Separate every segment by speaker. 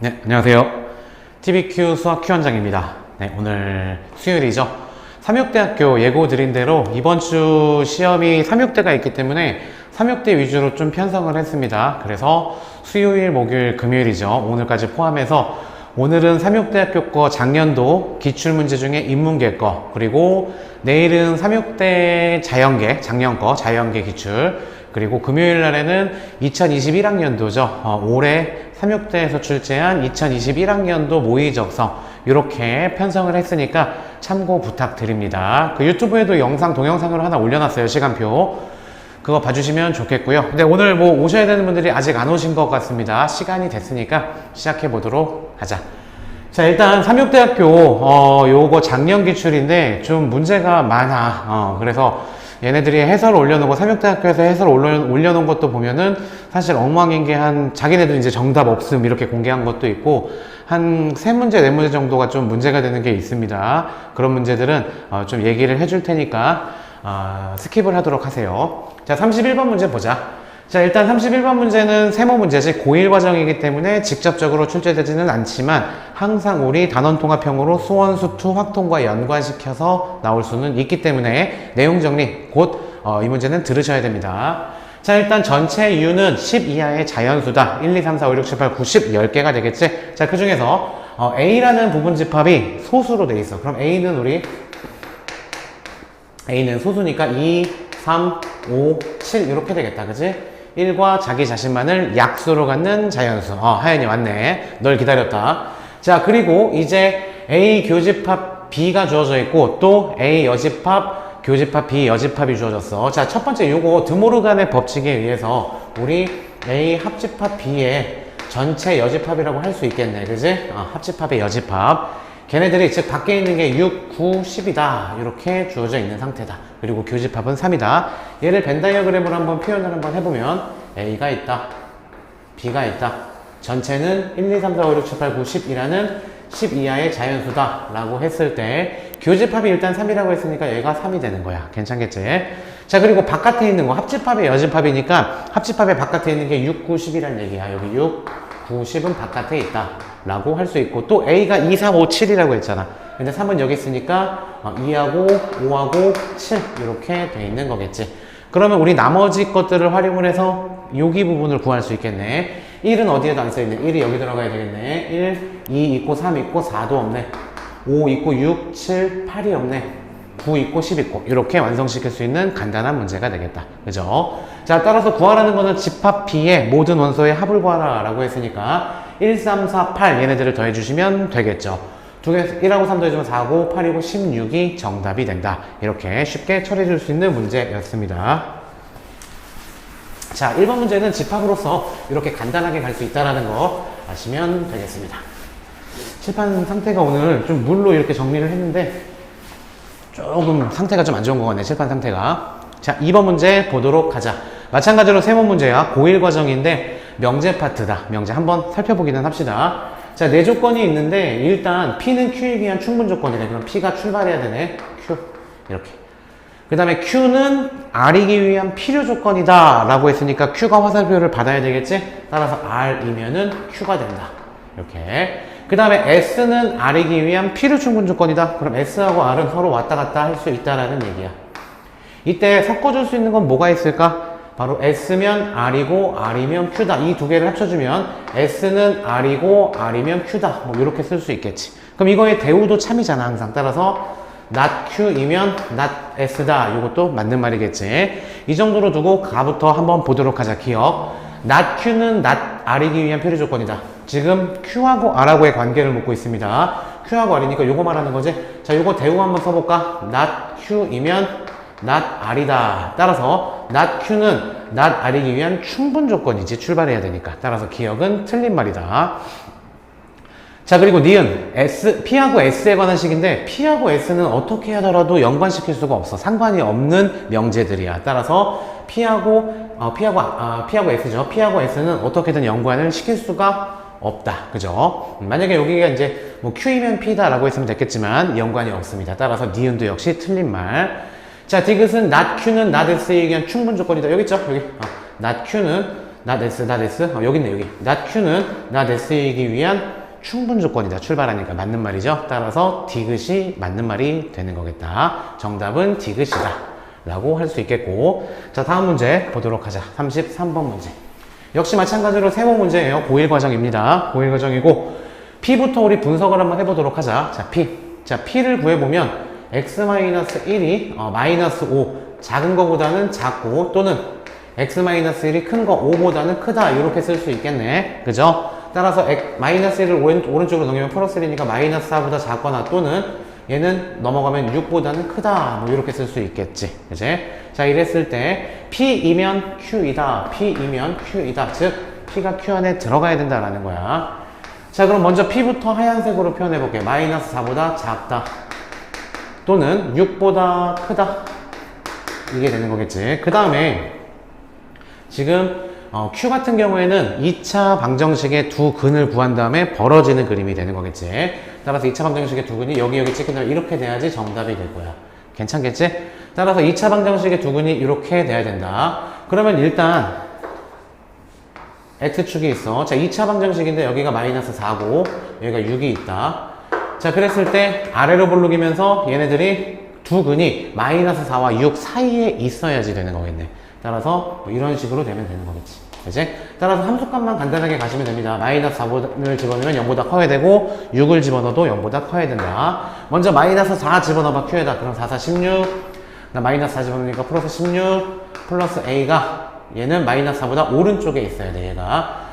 Speaker 1: 네, 안녕하세요. TBQ 수학 Q원장입니다. 네, 오늘 수요일이죠. 삼육대학교 예고 드린 대로 이번 주 시험이 삼육대가 있기 때문에 삼육대 위주로 좀 편성을 했습니다. 그래서 수요일, 목요일, 금요일이죠. 오늘까지 포함해서 오늘은 삼육대학교 거 작년도 기출문제 중에 인문계 거, 그리고 내일은 삼육대 자연계, 작년 거 자연계 기출, 그리고 금요일 날에는 2021학년도죠. 올해 삼육대에서 출제한 2021학년도 모의 적성 이렇게 편성을 했으니까 참고 부탁드립니다. 그 유튜브에도 영상, 동영상으로 하나 올려놨어요. 시간표. 그거 봐주시면 좋겠고요. 근데 오늘 뭐 오셔야 되는 분들이 아직 안 오신 것 같습니다. 시간이 됐으니까 시작해 보도록 하자. 자, 일단 삼육대학교 요거 작년 기출인데 좀 문제가 많아. 그래서 얘네들이 해설 올려놓은 거, 삼육대학교에서 해설 올려놓은 것도 보면은 사실 엉망인 게 자기네들 이제 정답 없음 이렇게 공개한 것도 있고, 한 3문제, 4문제 정도가 좀 문제가 되는 게 있습니다. 그런 문제들은 좀 얘기를 해줄 테니까, 스킵을 하도록 하세요. 자, 31번 문제 보자. 자, 일단 31번 문제는 세모 문제지 고1 과정이기 때문에 직접적으로 출제되지는 않지만 항상 우리 단원통합형으로 수원, 수투, 확통과 연관시켜서 나올 수는 있기 때문에 내용 정리 곧 이 문제는 들으셔야 됩니다. 자, 일단 전체 U는 10 이하의 자연수다. 1, 2, 3, 4, 5, 6, 7, 8, 9, 10, 10개가 되겠지? 자, 그 중에서 A라는 부분집합이 소수로 돼 있어. 그럼 A는 소수니까 2, 3, 5, 7 이렇게 되겠다. 그지? 1과 자기 자신만을 약수로 갖는 자연수. 하연이 왔네. 널 기다렸다. 자, 그리고 이제 A 교집합 B가 주어져 있고 또 A 여집합, 교집합 B 여집합이 주어졌어. 자, 첫 번째 요거 드모르간의 법칙에 의해서 우리 A 합집합 B의 전체 여집합이라고 할 수 있겠네. 그지? 합집합의 여집합. 걔네들이 즉 밖에 있는 게 6, 9, 10이다 이렇게 주어져 있는 상태다. 그리고 교집합은 3이다. 얘를 벤 다이어그램으로 한번 표현을 한번 해보면 A가 있다, B가 있다. 전체는 1, 2, 3, 4, 5, 6, 7, 8, 9, 10이라는 10 이하의 자연수다 라고 했을 때 교집합이 일단 3이라고 했으니까 얘가 3이 되는 거야. 괜찮겠지? 자, 그리고 바깥에 있는 거 합집합의 여집합이니까 합집합의 바깥에 있는 게 6, 9, 10이라는 얘기야. 여기 6, 9, 10은 바깥에 있다 라고 할 수 있고, 또 A가 2, 3, 5, 7이라고 했잖아. 근데 3은 여기 있으니까 2하고 5하고 7 이렇게 돼 있는 거겠지. 그러면 우리 나머지 것들을 활용을 해서 여기 부분을 구할 수 있겠네. 1은 어디에도 안 써있네. 1이 여기 들어가야 되겠네. 1, 2 있고 3 있고 4도 없네. 5 있고 6, 7, 8이 없네. 9 있고 10 있고 이렇게 완성시킬 수 있는 간단한 문제가 되겠다. 그죠? 자, 따라서 구하라는 거는 집합 B의 모든 원소의 합을 구하라 라고 했으니까 1, 3, 4, 8 얘네들을 더해주시면 되겠죠. 1하고 3 더해주면 4고 8이고 16이 정답이 된다. 이렇게 쉽게 처리해 줄 수 있는 문제였습니다. 자, 1번 문제는 집합으로서 이렇게 간단하게 갈 수 있다는 거 아시면 되겠습니다. 칠판 상태가 오늘 좀 물로 이렇게 정리를 했는데 조금 상태가 좀 안 좋은 것 같네, 칠판 상태가. 자, 2번 문제 보도록 하자. 마찬가지로 세모 문제야. 고1 과정인데 명제 파트다. 명제 한번 살펴보기는 합시다. 자, 네 조건이 있는데 일단 P는 Q에 의한 충분 조건이네. 그럼 P가 출발해야 되네. Q. 이렇게. 그 다음에 Q는 R이기 위한 필요 조건이다 라고 했으니까 Q가 화살표를 받아야 되겠지? 따라서 R이면은 Q가 된다. 이렇게. 그 다음에 S는 R이기 위한 필요 충분 조건이다. 그럼 S하고 R은 서로 왔다 갔다 할 수 있다라는 얘기야. 이때 섞어줄 수 있는 건 뭐가 있을까? 바로 S면 R이고 R이면 Q다. 이 두 개를 합쳐주면 S는 R이고 R이면 Q다. 뭐 이렇게 쓸 수 있겠지. 그럼 이거의 대우도 참이잖아 항상. 따라서 not Q이면 not S다. 이것도 맞는 말이겠지. 이 정도로 두고 가부터 한번 보도록 하자. 기억. not Q는 not R이기 위한 필요 조건이다. 지금 Q하고 R하고의 관계를 묻고 있습니다. Q하고 R이니까 요거 말하는 거지. 자, 요거 대우 한번 써볼까? not Q이면 not R이다. 따라서 not Q는 not R이기 위한 충분 조건이지. 출발해야 되니까. 따라서 기억은 틀린 말이다. 자, 그리고 니은 P하고 S에 관한 식인데 P하고 S는 어떻게 하더라도 연관시킬 수가 없어. 상관이 없는 명제들이야. 따라서 P하고 S죠. P하고 S는 어떻게든 연관을 시킬 수가 없다. 그죠? 만약에 여기가 이제 뭐 Q이면 P다 라고 했으면 됐겠지만 연관이 없습니다. 따라서 니은도 역시 틀린 말. 자, 디귿은 not Q는 not S에 의한 충분 조건이다. 여기 있죠? 여기. not Q는 not s, not s. 여기 있네, 여기. not q는 not s이기 위한 충분 조건이다. 출발하니까 맞는 말이죠. 따라서 디귿이 맞는 말이 되는 거겠다. 정답은 디귿이다 라고 할 수 있겠고. 자, 다음 문제 보도록 하자. 33번 문제. 역시 마찬가지로 세모 문제예요. 고1 과정입니다. 고1 과정이고 P부터 우리 분석을 한번 해보도록 하자. 자, P. 자, P를 구해보면 x-1이 마이너스 5 작은 거보다는 작고 또는 x-1이 큰 거 5보다는 크다 이렇게 쓸 수 있겠네. 그죠? 따라서 마이너스 1을 오른쪽으로 넘기면 플러스 1이니까 마이너스 4보다 작거나 또는 얘는 넘어가면 6보다는 크다 뭐 이렇게 쓸 수 있겠지. 그지? 자, 이랬을 때 P이면 Q이다. P이면 Q이다. 즉 P가 Q 안에 들어가야 된다라는 거야. 자, 그럼 먼저 P부터 하얀색으로 표현해 볼게. 마이너스 4보다 작다 또는 6보다 크다 이게 되는 거겠지. 그 다음에 지금 Q 같은 경우에는 2차 방정식의 두 근을 구한 다음에 벌어지는 그림이 되는 거겠지. 따라서 2차 방정식의 두 근이 여기 찍힌다면 이렇게 돼야지 정답이 될 거야. 괜찮겠지? 따라서 2차 방정식의 두 근이 이렇게 돼야 된다. 그러면 일단 X축이 있어. 자, 2차 방정식인데 여기가 마이너스 4고 여기가 6이 있다. 자, 그랬을 때 아래로 볼록이면서 얘네들이 두 근이 마이너스 4와 6 사이에 있어야지 되는 거겠네. 따라서 뭐 이런 식으로 되면 되는 거겠지. 그치? 따라서 함수값만 간단하게 가시면 됩니다. 마이너스 4를 집어넣으면 0보다 커야 되고 6을 집어넣어도 0보다 커야 된다. 먼저 마이너스 4 집어넣어봐. Q에다. 그럼 4, 4, 16. 나 마이너스 4 집어넣으니까 플러스 16 플러스 A가 얘는 마이너스 4보다 오른쪽에 있어야 돼. 얘가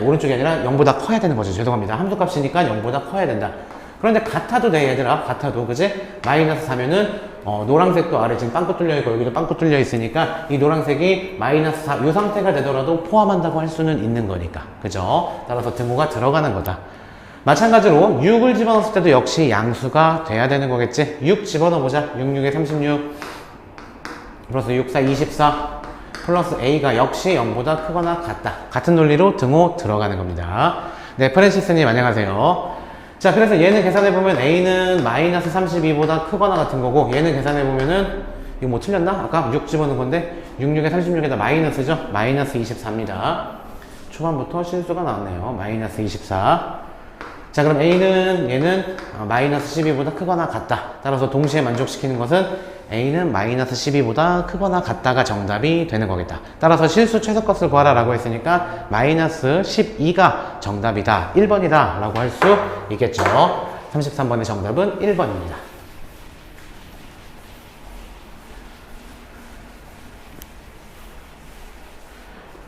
Speaker 1: 오른쪽이 아니라 0보다 커야 되는 거죠. 죄송합니다. 함수값이니까 0보다 커야 된다. 그런데 같아도 돼, 얘들아. 같아도. 그지? 마이너스 4면은 노란색도 아래 지금 빵꾸 뚫려 있고 여기도 빵꾸 뚫려 있으니까 이 노란색이 마이너스 4 이 상태가 되더라도 포함한다고 할 수는 있는 거니까. 그죠? 따라서 등호가 들어가는 거다. 마찬가지로 6을 집어넣었을 때도 역시 양수가 돼야 되는 거겠지? 6 집어넣어보자. 6, 6에 36 플러스 6, 4, 24 플러스 A가 역시 0보다 크거나 같다. 같은 논리로 등호 들어가는 겁니다. 네, 프랜시스님 안녕하세요. 자, 그래서 얘는 계산해보면 A는 마이너스 32보다 크거나 같은 거고 얘는 계산해보면은 이거 뭐 틀렸나? 아까 6 집어넣은 건데 6, 6에 36에다 마이너스죠? 마이너스 24입니다. 초반부터 실수가 나왔네요. 마이너스 24. 자, 그럼 얘는 마이너스 12보다 크거나 같다. 따라서 동시에 만족시키는 것은 A는 마이너스 12보다 크거나 같다가 정답이 되는 거겠다. 따라서 실수 최소값을 구하라 라고 했으니까 마이너스 12가 정답이다. 1번이다 라고 할 수 있겠죠. 33번의 정답은 1번입니다.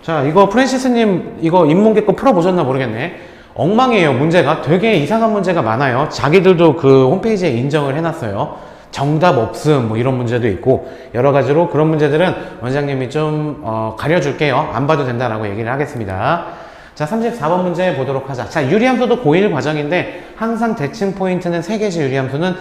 Speaker 1: 자, 이거 프랜시스님 이거 인문계 거 풀어보셨나 모르겠네. 엉망이에요. 문제가 되게 이상한 문제가 많아요. 자기들도 그 홈페이지에 인정을 해놨어요. 정답 없음 뭐 이런 문제도 있고 여러 가지로 그런 문제들은 원장님이 좀 가려줄게요. 안 봐도 된다라고 얘기를 하겠습니다. 자, 34번 문제 보도록 하자. 자, 유리함수도 고1 과정인데 항상 대칭 포인트는 3개지. 유리함수는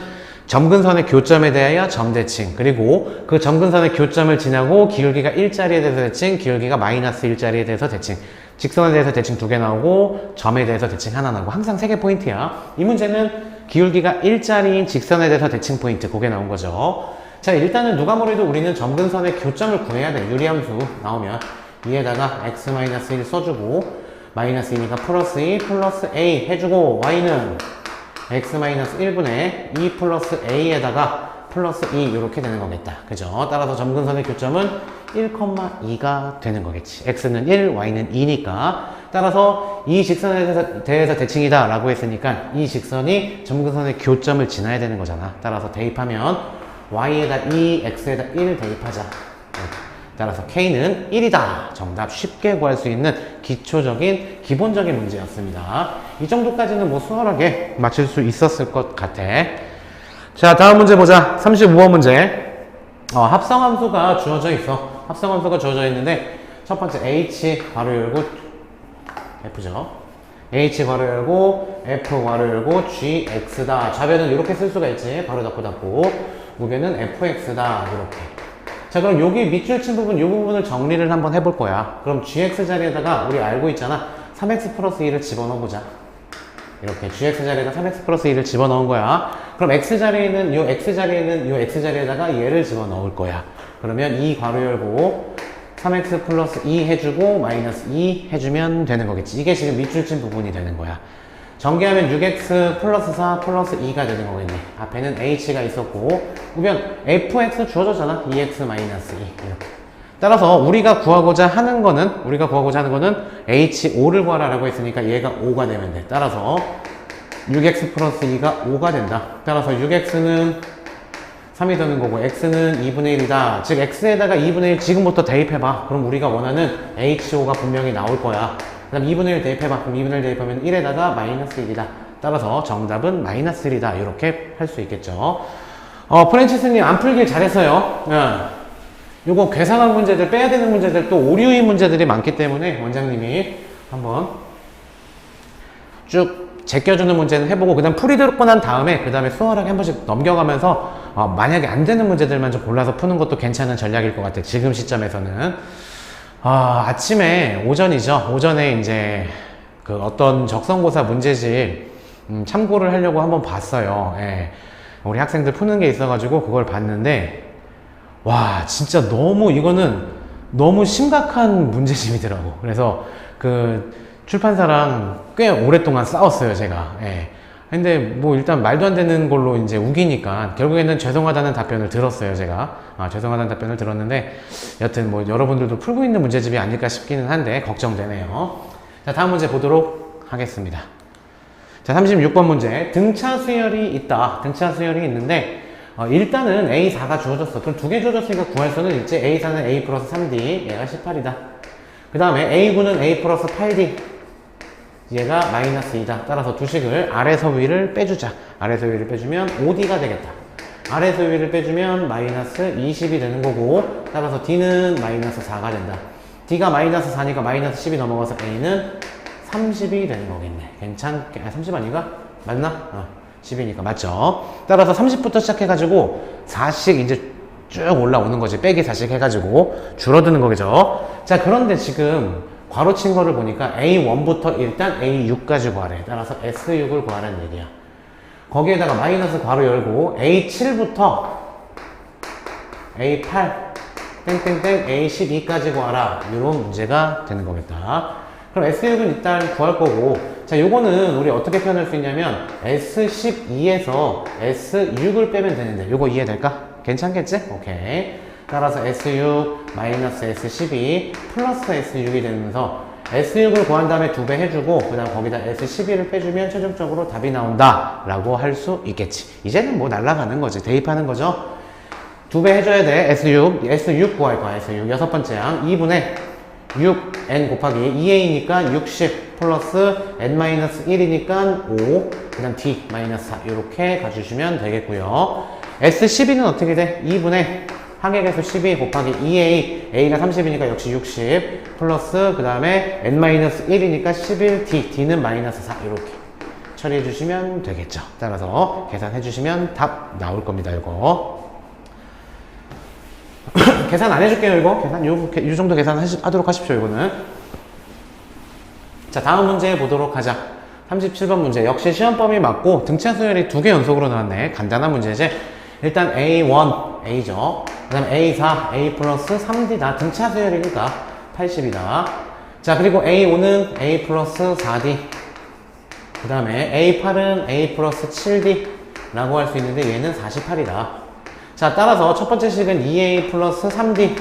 Speaker 1: 점근선의 교점에 대하여 점대칭, 그리고 그 점근선의 교점을 지나고 기울기가 1짜리에 대해서 대칭, 기울기가 마이너스 1짜리에 대해서 대칭, 직선에 대해서 대칭 2개 나오고 점에 대해서 대칭 하나 나오고 항상 3개 포인트야. 이 문제는 기울기가 1짜리인 직선에 대해서 대칭 포인트 그게 나온 거죠. 자, 일단은 누가 뭐래도 우리는 점근선의 교점을 구해야 돼. 유리함수 나오면 위에다가 x-1 써주고 마이너스 2니까 플러스 2 플러스 a 해주고 y는 x-1분의 2 플러스 a에다가 플러스 2 이렇게 되는 거겠다. 그죠? 따라서 점근선의 교점은 1,2가 되는 거겠지. x는 1, y는 2니까. 따라서 이 직선에 대해서 대칭이다 라고 했으니까 이 직선이 점근선의 교점을 지나야 되는 거잖아. 따라서 대입하면 y에다 2, x에다 1 대입하자. 따라서 k는 1이다. 정답 쉽게 구할 수 있는 기초적인 기본적인 문제였습니다. 이 정도까지는 뭐 수월하게 맞출 수 있었을 것 같아. 자, 다음 문제 보자. 35번 문제. 합성함수가 주어져 있어. 합성함수가 주어져 있는데 첫 번째 h 괄호 열고 f죠. h 괄호 열고 f 괄호 열고 gx다. 좌변은 이렇게 쓸 수가 있지. 괄호 닫고 닫고. 우변은 fx다. 이렇게. 자, 그럼 여기 밑줄 친 부분, 이 부분을 정리를 한번 해볼 거야. 그럼 gx 자리에다가 우리 알고 있잖아. 3x 플러스 2를 집어넣어 보자. 이렇게 gx 자리에다 3x 플러스 2를 집어넣은 거야. 그럼 x 자리에는 요 x 자리에다가 얘를 집어넣을 거야. 그러면 이 괄호 열고 3x 플러스 2 해주고 마이너스 2 해주면 되는 거겠지. 이게 지금 밑줄진 부분이 되는 거야. 전개하면 6x 플러스 4 플러스 2가 되는 거겠네. 앞에는 h가 있었고 그러면 fx 주어졌잖아. 2x 마이너스 2 이렇게. 따라서 우리가 구하고자 하는 거는 h5를 구하라라고 했으니까 얘가 5가 되면 돼. 따라서 6x 플러스 2가 5가 된다. 따라서 6x는 3이 되는 거고 x는 2분의 1이다. 즉 x에다가 2분의 1 지금부터 대입해봐. 그럼 우리가 원하는 h5가 분명히 나올 거야. 그 다음 2분의 1 대입해봐. 그럼 2분의 1 대입하면 1에다가 마이너스 1이다. 따라서 정답은 마이너스 1이다. 이렇게 할 수 있겠죠. 프랜치스님 안 풀길 잘했어요. 요거 계산한 문제들, 빼야 되는 문제들, 또 오류인 문제들이 많기 때문에 원장님이 한번 쭉 제껴주는 문제는 해보고 그 다음 풀이 들고 난 다음에 그 다음에 수월하게 한 번씩 넘겨가면서 만약에 안 되는 문제들만 좀 골라서 푸는 것도 괜찮은 전략일 것 같아요. 지금 시점에서는. 아침에 오전이죠. 오전에 이제 그 어떤 적성고사 문제집 참고를 하려고 한번 봤어요. 예. 우리 학생들 푸는 게 있어가지고 그걸 봤는데 와 진짜 이거는 너무 심각한 문제집이더라고. 그래서 그 출판사랑 꽤 오랫동안 싸웠어요 제가. 예. 근데 뭐 일단 말도 안 되는 걸로 이제 우기니까 결국에는 죄송하다는 답변을 들었어요 제가. 죄송하다는 답변을 들었는데 여튼 뭐 여러분들도 풀고 있는 문제집이 아닐까 싶기는 한데 걱정되네요. 자 다음 문제 보도록 하겠습니다. 자 36번 문제. 등차 수열이 있다. 등차 수열이 있는데 일단은 A4가 주어졌어. 그럼 두 개 주어졌으니까 구할 수는 있지. A4는 A 플러스 3D 얘가 18이다. 그 다음에 A9는 A 플러스 8D 얘가 마이너스 2다. 따라서 두 식을 아래서 위를 빼주자. 아래서 위를 빼주면 5D가 되겠다. 아래서 위를 빼주면 마이너스 20이 되는 거고 따라서 D는 마이너스 4가 된다. D가 마이너스 4니까 마이너스 10이 넘어가서 A는 30이 되는 거겠네. 괜찮게 30 아닌가? 맞나? 10이니까 맞죠? 따라서 30부터 시작해가지고 4씩 이제 쭉 올라오는 거지. 빼기 4씩 해가지고 줄어드는 거겠죠. 자 그런데 지금 괄호 친 거를 보니까 A1부터 일단 A6까지 구하래. 따라서 S6을 구하라는 얘기야. 거기에다가 마이너스 괄호 열고 A7부터 A8 땡땡땡 A12까지 구하라. 이런 문제가 되는 거겠다. 그럼 S6은 일단 구할 거고 자 요거는 우리 어떻게 표현할 수 있냐면 S12에서 S6을 빼면 되는데 요거 이해될까? 괜찮겠지? 오케이. 따라서 S6 마이너스 S12 플러스 S6이 되면서 S6을 구한 다음에 2배 해주고 그 다음 거기다 S12를 빼주면 최종적으로 답이 나온다 라고 할 수 있겠지. 이제는 뭐 날라가는 거지. 대입하는 거죠. 2배 해줘야 돼. S6 구할 거야. S6 여섯 번째 항 2분의 6n 곱하기 2a니까 60 플러스 n-1이니까 5 그 다음 d 마이너스 4 이렇게 가주시면 되겠고요. S12는 어떻게 돼? 2분의 항액에서 12 곱하기 2a a가 30이니까 역시 60 플러스 그 다음에 n-1이니까 11d d는 마이너스 4 이렇게 처리해 주시면 되겠죠. 따라서 계산해 주시면 답 나올 겁니다. 이거 계산 안 해줄게요. 이거 계산 요 정도 계산하도록 하십시오. 이거는 자 다음 문제 보도록 하자. 37번 문제 역시 시험 범위 맞고 등차 수열이 2개 연속으로 나왔네. 간단한 문제지. 일단 A1 A죠. 그 다음에 A4 A 플러스 3D다. 등차 수열이니까 80이다. 자 그리고 A5는 A 플러스 4D 그 다음에 A8은 A 플러스 7D 라고 할 수 있는데 얘는 48이다. 자 따라서 첫 번째 식은 2A 플러스 3D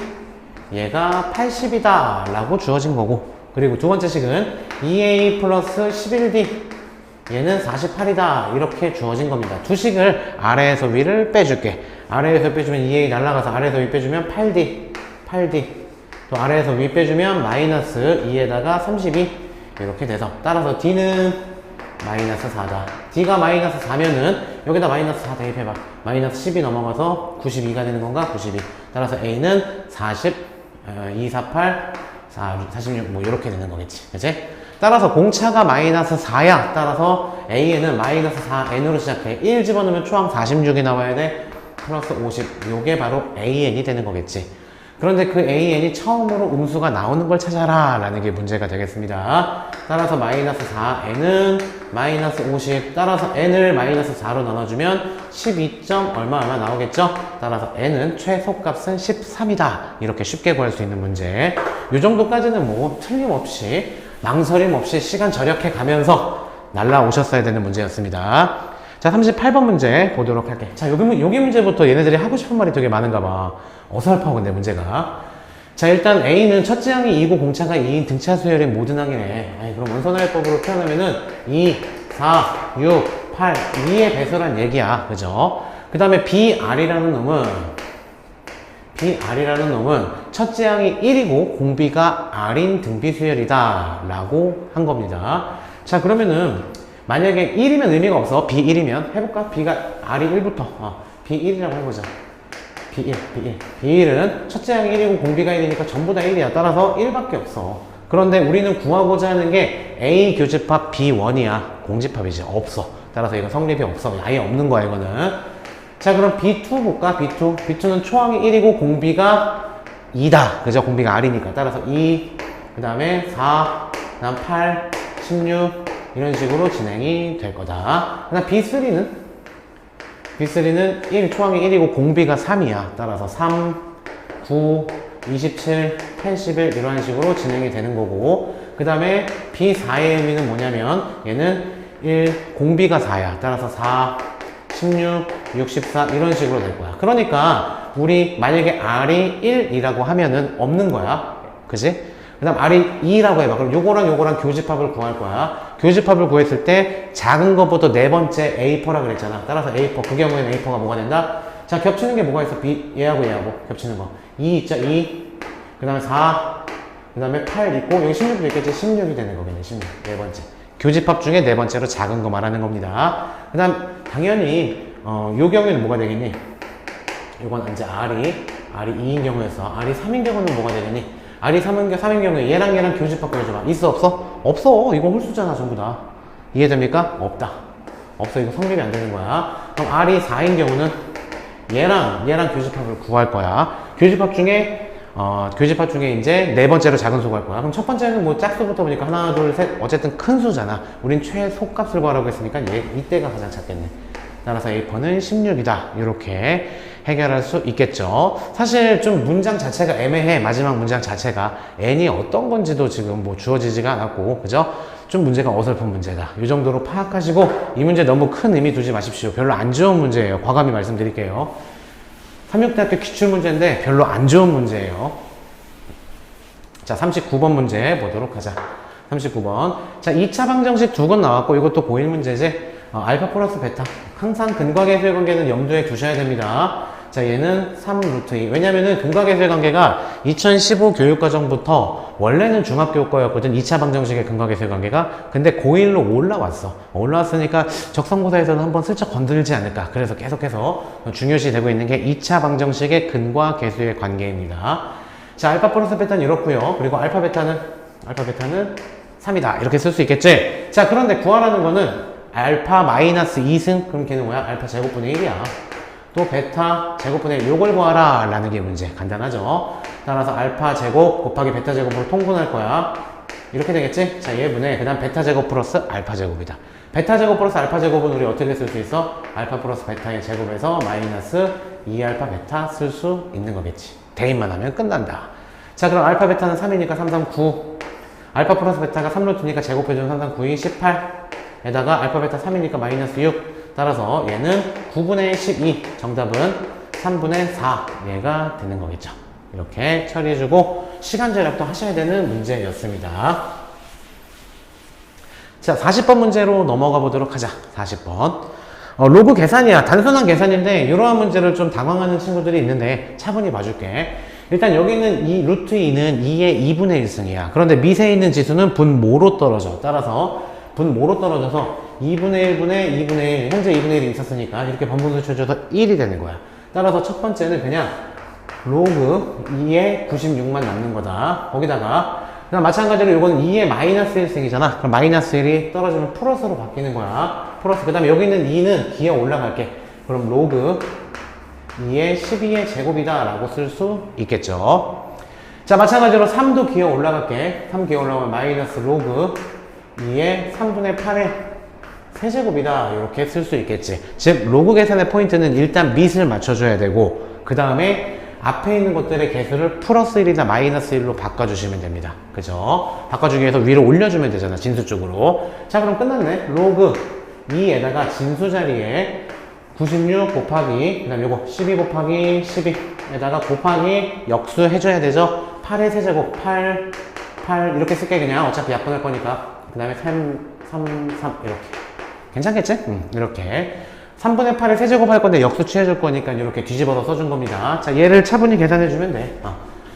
Speaker 1: 얘가 80이다 라고 주어진 거고 그리고 두 번째 식은 2A 플러스 11D 얘는 48이다 이렇게 주어진 겁니다. 두 식을 아래에서 위를 빼줄게. 아래에서 빼주면 2A 날라가서 아래에서 위 빼주면 8D 또 아래에서 위 빼주면 마이너스 2에다가 32 이렇게 돼서 따라서 D는 마이너스 4다. D가 마이너스 4면은 여기다 마이너스 4 대입해봐. 마이너스 10이 넘어가서 92가 되는 건가? 92. 따라서 A는 40, 248, 46 뭐 이렇게 되는 거겠지. 그치? 따라서 공차가 마이너스 4야. 따라서 A에는 마이너스 4n으로 시작해. 1 집어넣으면 초항 46이 나와야 돼. 플러스 50. 요게 바로 AN이 되는 거겠지. 그런데 그 AN이 처음으로 음수가 나오는 걸 찾아라 라는 게 문제가 되겠습니다. 따라서 마이너스 4n은 마이너스 50, 따라서 n을 마이너스 4로 나눠주면 12. 얼마 나오겠죠? 따라서 n은 최소값은 13이다. 이렇게 쉽게 구할 수 있는 문제. 이 정도까지는 뭐 틀림없이 망설임 없이 시간 절약해 가면서 날라오셨어야 되는 문제였습니다. 자, 38번 문제 보도록 할게. 자, 여기 문제부터 얘네들이 하고 싶은 말이 되게 많은가 봐. 어설퍼, 근데 문제가. 자, 일단 A는 첫째 항이 2고 공차가 2인 등차 수열의 모든 항이네. 아니, 그럼 원선화해법으로 표현하면은 2, 4, 6, 8, 2의 배수란 얘기야. 그죠? 그 다음에 BR이라는 놈은 첫째 항이 1이고 공비가 R인 등비 수열이다. 라고 한 겁니다. 자, 그러면은 만약에 1이면 의미가 없어. B1이면 해볼까? B가 R이 1부터 B1이라고 해보자. B1은 첫째 항이 1이고 공비가 1이니까 전부 다 1이야. 따라서 1밖에 없어. 그런데 우리는 구하고자 하는 게 A 교집합 B1이야. 공집합이지. 없어. 따라서 이거 성립이 없어. 아예 없는 거야, 이거는. 자, 그럼 B2 볼까? B2는 초항이 1이고 공비가 2다. 그죠? 공비가 R이니까. 따라서 2, 그 다음에 4, 그 다음 8, 16, 이런 식으로 진행이 될 거다. 그 다음 B3는 1, 초항이 1이고 공비가 3이야. 따라서 3, 9, 27, 81 이런 식으로 진행이 되는 거고, 그 다음에 B4의 의미는 뭐냐면 얘는 1, 공비가 4야. 따라서 4, 16, 64 이런 식으로 될 거야. 그러니까 우리 만약에 R이 1이라고 하면은 없는 거야. 그지? 그 다음 R이 2라고 해봐. 그럼 요거랑 교집합을 구할 거야. 교집합을 구했을 때 작은 것부터 네 번째 A4라 그랬잖아. 따라서 A4. 그 경우에는 A4가 뭐가 된다? 자, 겹치는 게 뭐가 있어? 얘하고 겹치는 거. 2 있죠? 2. 그 다음에 4. 그 다음에 8 있고, 여기 16도 있겠지? 16이 되는 거겠네. 16. 네 번째. 교집합 중에 네 번째로 작은 거 말하는 겁니다. 그 다음, 당연히, 요 경우에는 뭐가 되겠니? 요건 이제 R이 2인 경우였어. R이 3인 경우는 뭐가 되겠니? R이 3인 경우에 얘랑 교집합 구해줘봐. 있어, 없어? 없어. 이거 홀수잖아, 전부 다. 이해됩니까? 없다. 없어. 이거 성립이 안 되는 거야. 그럼 R이 4인 경우는 얘랑 교집합을 구할 거야. 교집합 중에 이제 네 번째로 작은 수 구할 거야. 그럼 첫 번째는 뭐 짝수부터 보니까 하나, 둘, 셋. 어쨌든 큰 수잖아. 우린 최소값을 구하라고 했으니까 이때가 가장 작겠네. 따라서 A4는 16이다. 이렇게 해결할 수 있겠죠. 사실 좀 문장 자체가 애매해. 마지막 문장 자체가 n이 어떤 건지도 지금 뭐 주어지지가 않았고, 그죠? 좀 문제가 어설픈 문제다. 이 정도로 파악하시고, 이 문제 너무 큰 의미 두지 마십시오. 별로 안 좋은 문제예요. 과감히 말씀드릴게요. 삼육대학교 기출문제인데 별로 안 좋은 문제예요. 자, 39번 문제 보도록 하자. 39번. 자, 2차 방정식 두 건 나왔고, 이것도 고일 문제지. 알파 플러스 베타. 항상 근과계수의 관계는 염두에 두셔야 됩니다. 자, 얘는 3루트 2. 왜냐면은 근과계수의 관계가 2015 교육과정부터 원래는 중학교과였거든. 2차 방정식의 근과계수의 관계가. 근데 고1로 올라왔어. 올라왔으니까 적성고사에서는 한번 슬쩍 건들지 않을까. 그래서 계속해서 중요시 되고 있는 게 2차 방정식의 근과계수의 관계입니다. 자, 알파 플러스 베타는 이렇고요. 그리고 알파 베타는 3이다. 이렇게 쓸 수 있겠지? 자, 그런데 구하라는 거는 알파 마이너스 2승? 그럼 걔는 뭐야? 알파 제곱분의 1이야. 또 베타 제곱분의 1. 요걸 구하라 라는 게 문제. 간단하죠? 따라서 알파 제곱 곱하기 베타 제곱으로 통분할 거야. 이렇게 되겠지? 자, 얘분의 그 다음 베타 제곱 플러스 알파 제곱이다. 베타 제곱 플러스 알파 제곱은 우리 어떻게 쓸 수 있어? 알파 플러스 베타의 제곱에서 마이너스 2알파 베타 쓸 수 있는 거겠지. 대입만 하면 끝난다. 자, 그럼 알파 베타는 3이니까 3, 3, 9. 알파 플러스 베타가 3루트니까 제곱해주면 3, 3, 9이 18. 에다가 알파 베타 3이니까 마이너스 6. 따라서 얘는 9분의 12. 정답은 3분의 4. 얘가 되는 거겠죠. 이렇게 처리해주고 시간 절약도 하셔야 되는 문제였습니다. 자, 40번 문제로 넘어가 보도록 하자. 40번. 로그 계산이야. 단순한 계산인데 이러한 문제를 좀 당황하는 친구들이 있는데 차분히 봐줄게. 일단 여기는 이 루트 2는 2의 2분의 1승이야. 그런데 밑에 있는 지수는 분모로 떨어져. 따라서 분모로 떨어져서 2분의 1분의 2분의 1, 현재 2분의 1이 있었으니까 이렇게 번분수 쳐줘서 1이 되는 거야. 따라서 첫 번째는 그냥 로그 2의 96만 남는 거다. 거기다가 그냥 마찬가지로 이거는 2의 마이너스 1승이잖아. 그럼 마이너스 1이 떨어지면 플러스로 바뀌는 거야. 플러스. 그 다음에 여기 있는 2는 기어 올라갈게. 그럼 로그 2의 12의 제곱이다 라고 쓸 수 있겠죠. 자, 마찬가지로 3도 기어 올라갈게. 3 기어 올라가면 마이너스 로그 2의 3분의 8의 세제곱이다 이렇게 쓸 수 있겠지. 즉 로그 계산의 포인트는 일단 밑을 맞춰줘야 되고 그 다음에 앞에 있는 것들의 개수를 플러스 1이나 마이너스 1로 바꿔주시면 됩니다. 그죠? 바꿔주기 위해서 위로 올려주면 되잖아, 진수 쪽으로. 자, 그럼 끝났네. 로그 2에다가 진수 자리에 96 곱하기, 그 다음에 요거 12 곱하기 12에다가 곱하기 역수 해줘야 되죠? 8의 세제곱, 8 이렇게 쓸게 그냥. 어차피 약분할 거니까. 그 다음에 3 이렇게. 괜찮겠지? 이렇게. 3분의 8을 세제곱 할 건데 역수 취해줄 거니까 이렇게 뒤집어서 써준 겁니다. 자, 얘를 차분히 계산해주면 돼.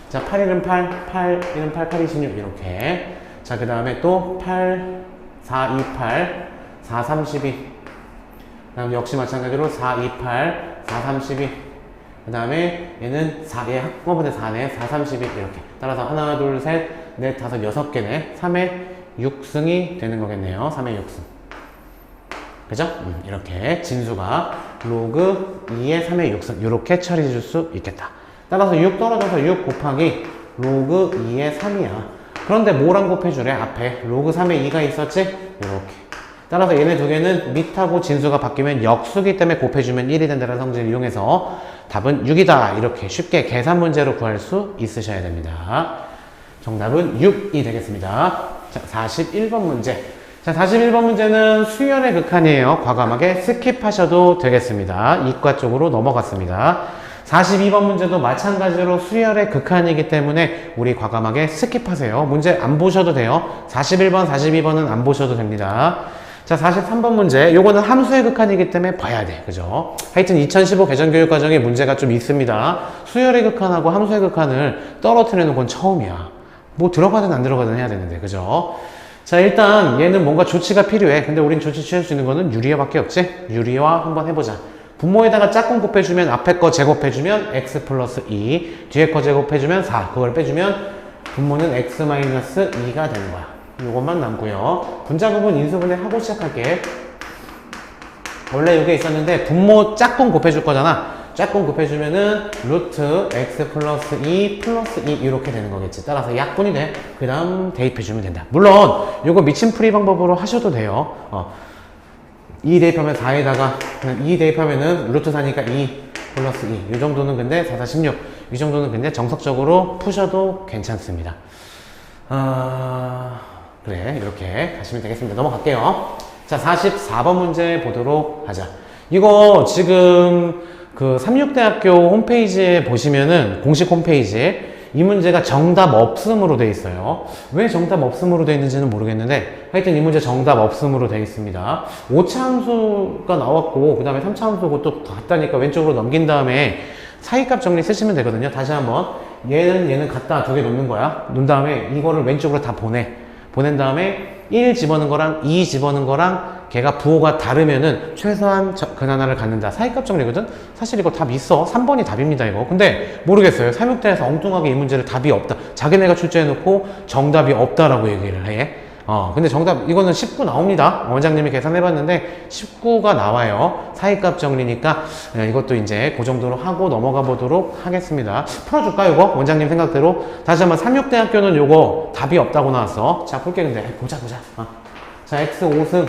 Speaker 1: 자, 8, 1은 8, 1은 8, 8, 26 이렇게. 자, 그 다음에 또 8, 4, 2, 8, 4, 32. 그 다음 역시 마찬가지로 4, 2, 8, 4, 32. 그 다음에 얘는 4, 얘 한꺼번에 4네. 4, 32 이렇게. 따라서 하나, 둘, 셋, 넷, 다섯, 6개네. 3의 6승이 되는 거겠네요. 3의 6승. 그죠? 이렇게 진수가 로그 2의 3의 6승 이렇게 처리해 줄 수 있겠다. 따라서 6 떨어져서 6 곱하기 로그 2의 3이야. 그런데 뭐랑 곱해주래? 앞에 로그 3의 2가 있었지? 이렇게. 따라서 얘네 두 개는 밑하고 진수가 바뀌면 역수기 때문에 곱해주면 1이 된다는 성질을 이용해서 답은 6이다. 이렇게 쉽게 계산 문제로 구할 수 있으셔야 됩니다. 정답은 6이 되겠습니다. 자, 41번 문제. 자, 41번 문제는 수열의 극한이에요. 과감하게 스킵하셔도 되겠습니다. 이과 쪽으로 넘어갔습니다. 42번 문제도 마찬가지로 수열의 극한이기 때문에 우리 과감하게 스킵하세요. 문제 안 보셔도 돼요. 41번, 42번은 안 보셔도 됩니다. 자, 43번 문제. 요거는 함수의 극한이기 때문에 봐야 돼. 그죠? 하여튼 2015 개정교육과정에 문제가 좀 있습니다. 수열의 극한하고 함수의 극한을 떨어뜨리는 건 처음이야. 뭐 들어가든 안 들어가든 해야 되는데. 그죠? 자, 일단 얘는 뭔가 조치가 필요해. 근데 우린 조치 취할 수 있는 거는 유리화밖에 없지? 유리화 한번 해보자. 분모에다가 짝꿍 곱해주면 앞에 거 제곱해주면 x 플러스 2, 뒤에 거 제곱해주면 4. 그걸 빼주면 분모는 x 마이너스 2가 되는 거야. 이것만 남고요. 분자구분 인수분해 하고 시작할게. 원래 이게 있었는데 분모 짝꿍 곱해줄 거잖아. 짝꿍 곱해주면은 루트 x 플러스 2 플러스 2 이렇게 되는 거겠지. 따라서 약분이 돼. 그 다음 대입해주면 된다. 물론 이거 미침풀이 방법으로 하셔도 돼요. 2 대입하면 4에다가 2 대입하면은 루트 4니까 2 플러스 2 이 정도는 근데 4, 4, 16 이 정도는 근데 정석적으로 푸셔도 괜찮습니다. 그래, 이렇게 가시면 되겠습니다. 넘어갈게요. 자, 44번 문제 보도록 하자. 이거 지금 그 삼육대학교 홈페이지에 보시면은 공식 홈페이지에 이 문제가 정답 없음으로 되어 있어요. 왜 정답 없음으로 되어 있는지는 모르겠는데 하여튼 이 문제 정답 없음으로 되어 있습니다. 5차 함수가 나왔고 그 다음에 3차 함수고 또 같다니까 왼쪽으로 넘긴 다음에 사이값 정리 쓰시면 되거든요. 다시 한번 얘는 같다 두 개 놓는 거야. 놓은 다음에 이거를 왼쪽으로 다 보낸 다음에 1 집어넣은 거랑 2 집어넣은 거랑 걔가 부호가 다르면은 최소한 근하나를 갖는다. 사이값 정리거든? 사실 이거 답 있어. 3번이 답입니다, 이거. 근데 모르겠어요. 삼육대에서 엉뚱하게 이 문제를 답이 없다. 자기네가 출제해놓고 정답이 없다라고 얘기를 해. 근데 정답, 이거는 19 나옵니다. 원장님이 계산해봤는데 19가 나와요. 사이값 정리니까 이것도 이제 그 정도로 하고 넘어가 보도록 하겠습니다. 풀어줄까, 이거? 원장님 생각대로. 다시 한번 삼육대학교는 요거 답이 없다고 나왔어. 자, 풀게 근데. 보자. 자, x 5승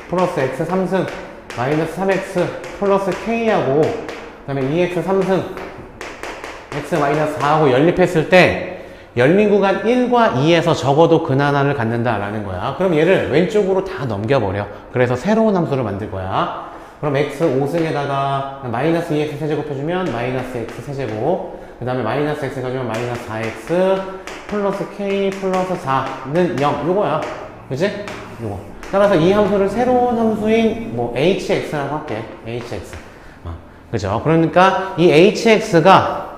Speaker 1: 플러스 x 3승 마이너스 3x 플러스 k하고 그 다음에 2x 3승 x 마이너스 4하고 연립했을 때 열린 구간 1과 2에서 적어도 근하나를 갖는다 라는 거야. 그럼 얘를 왼쪽으로 다 넘겨버려. 그래서 새로운 함수를 만들 거야. 그럼 x 5승에다가 마이너스 2x 세제곱 해주면 마이너스 x 세제곱 그 다음에 마이너스 x 가지면 마이너스 4x 플러스 k 플러스 4는 0 요거야. 그치? 요거. 따라서 이 함수를 새로운 함수인 뭐 hx라고 할게. hx. 그죠? 그러니까 이 hx가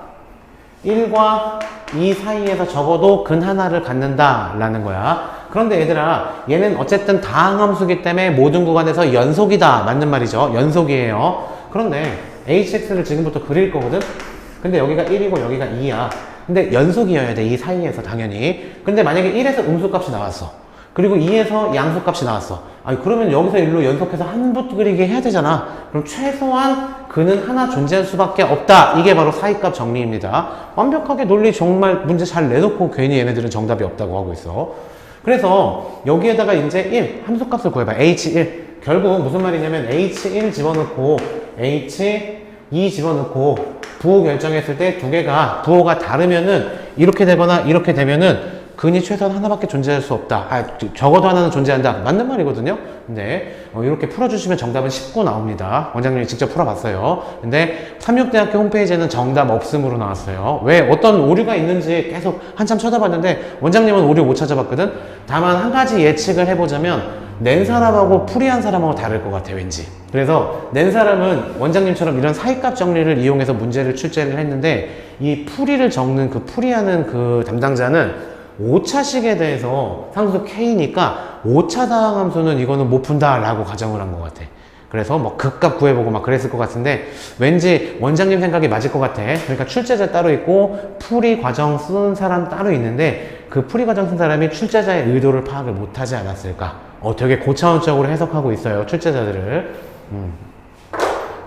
Speaker 1: 1과 2 사이에서 적어도 근 하나를 갖는다 라는 거야. 그런데 얘들아, 얘는 어쨌든 다항함수기 때문에 모든 구간에서 연속이다. 맞는 말이죠. 연속이에요. 그런데 hx를 지금부터 그릴 거거든? 근데 여기가 1이고 여기가 2야. 근데 연속이어야 돼. 이 사이에서 당연히. 근데 만약에 1에서 음수값이 나왔어. 그리고 2에서 양수값이 나왔어. 아니 그러면 여기서 일로 연속해서 한붓 그리기 해야 되잖아. 그럼 최소한 근은 하나 존재할 수밖에 없다. 이게 바로 사이값 정리입니다. 완벽하게 논리 정말 문제 잘 내놓고 괜히 얘네들은 정답이 없다고 하고 있어. 그래서 여기에다가 이제 1 함수값을 구해봐. h1 결국 무슨 말이냐면 h1 집어넣고 h2 집어넣고 부호 결정했을 때 두 개가 부호가 다르면은 이렇게 되거나 이렇게 되면은 근이 최소한 하나밖에 존재할 수 없다. 적어도 하나는 존재한다. 맞는 말이거든요. 근데 이렇게 풀어주시면 정답은 19 나옵니다. 원장님이 직접 풀어봤어요. 근데 삼육대학교 홈페이지에는 정답 없음으로 나왔어요. 왜? 어떤 오류가 있는지 계속 한참 쳐다봤는데 원장님은 오류 못 찾아봤거든. 다만 한 가지 예측을 해보자면 낸 사람하고 풀이한 사람하고 다를 것 같아 왠지. 그래서 낸 사람은 원장님처럼 이런 사이값 정리를 이용해서 문제를 출제를 했는데 이 풀이를 적는 그 풀이하는 그 담당자는 오차식에 대해서 상수 K니까 오차당 함수는 이거는 못 푼다 라고 가정을 한 것 같아. 그래서 뭐 극값 구해보고 막 그랬을 것 같은데 왠지 원장님 생각이 맞을 것 같아. 그러니까 출제자 따로 있고 풀이 과정 쓴 사람 따로 있는데 그 풀이 과정 쓴 사람이 출제자의 의도를 파악을 못하지 않았을까. 되게 고차원적으로 해석하고 있어요 출제자들을.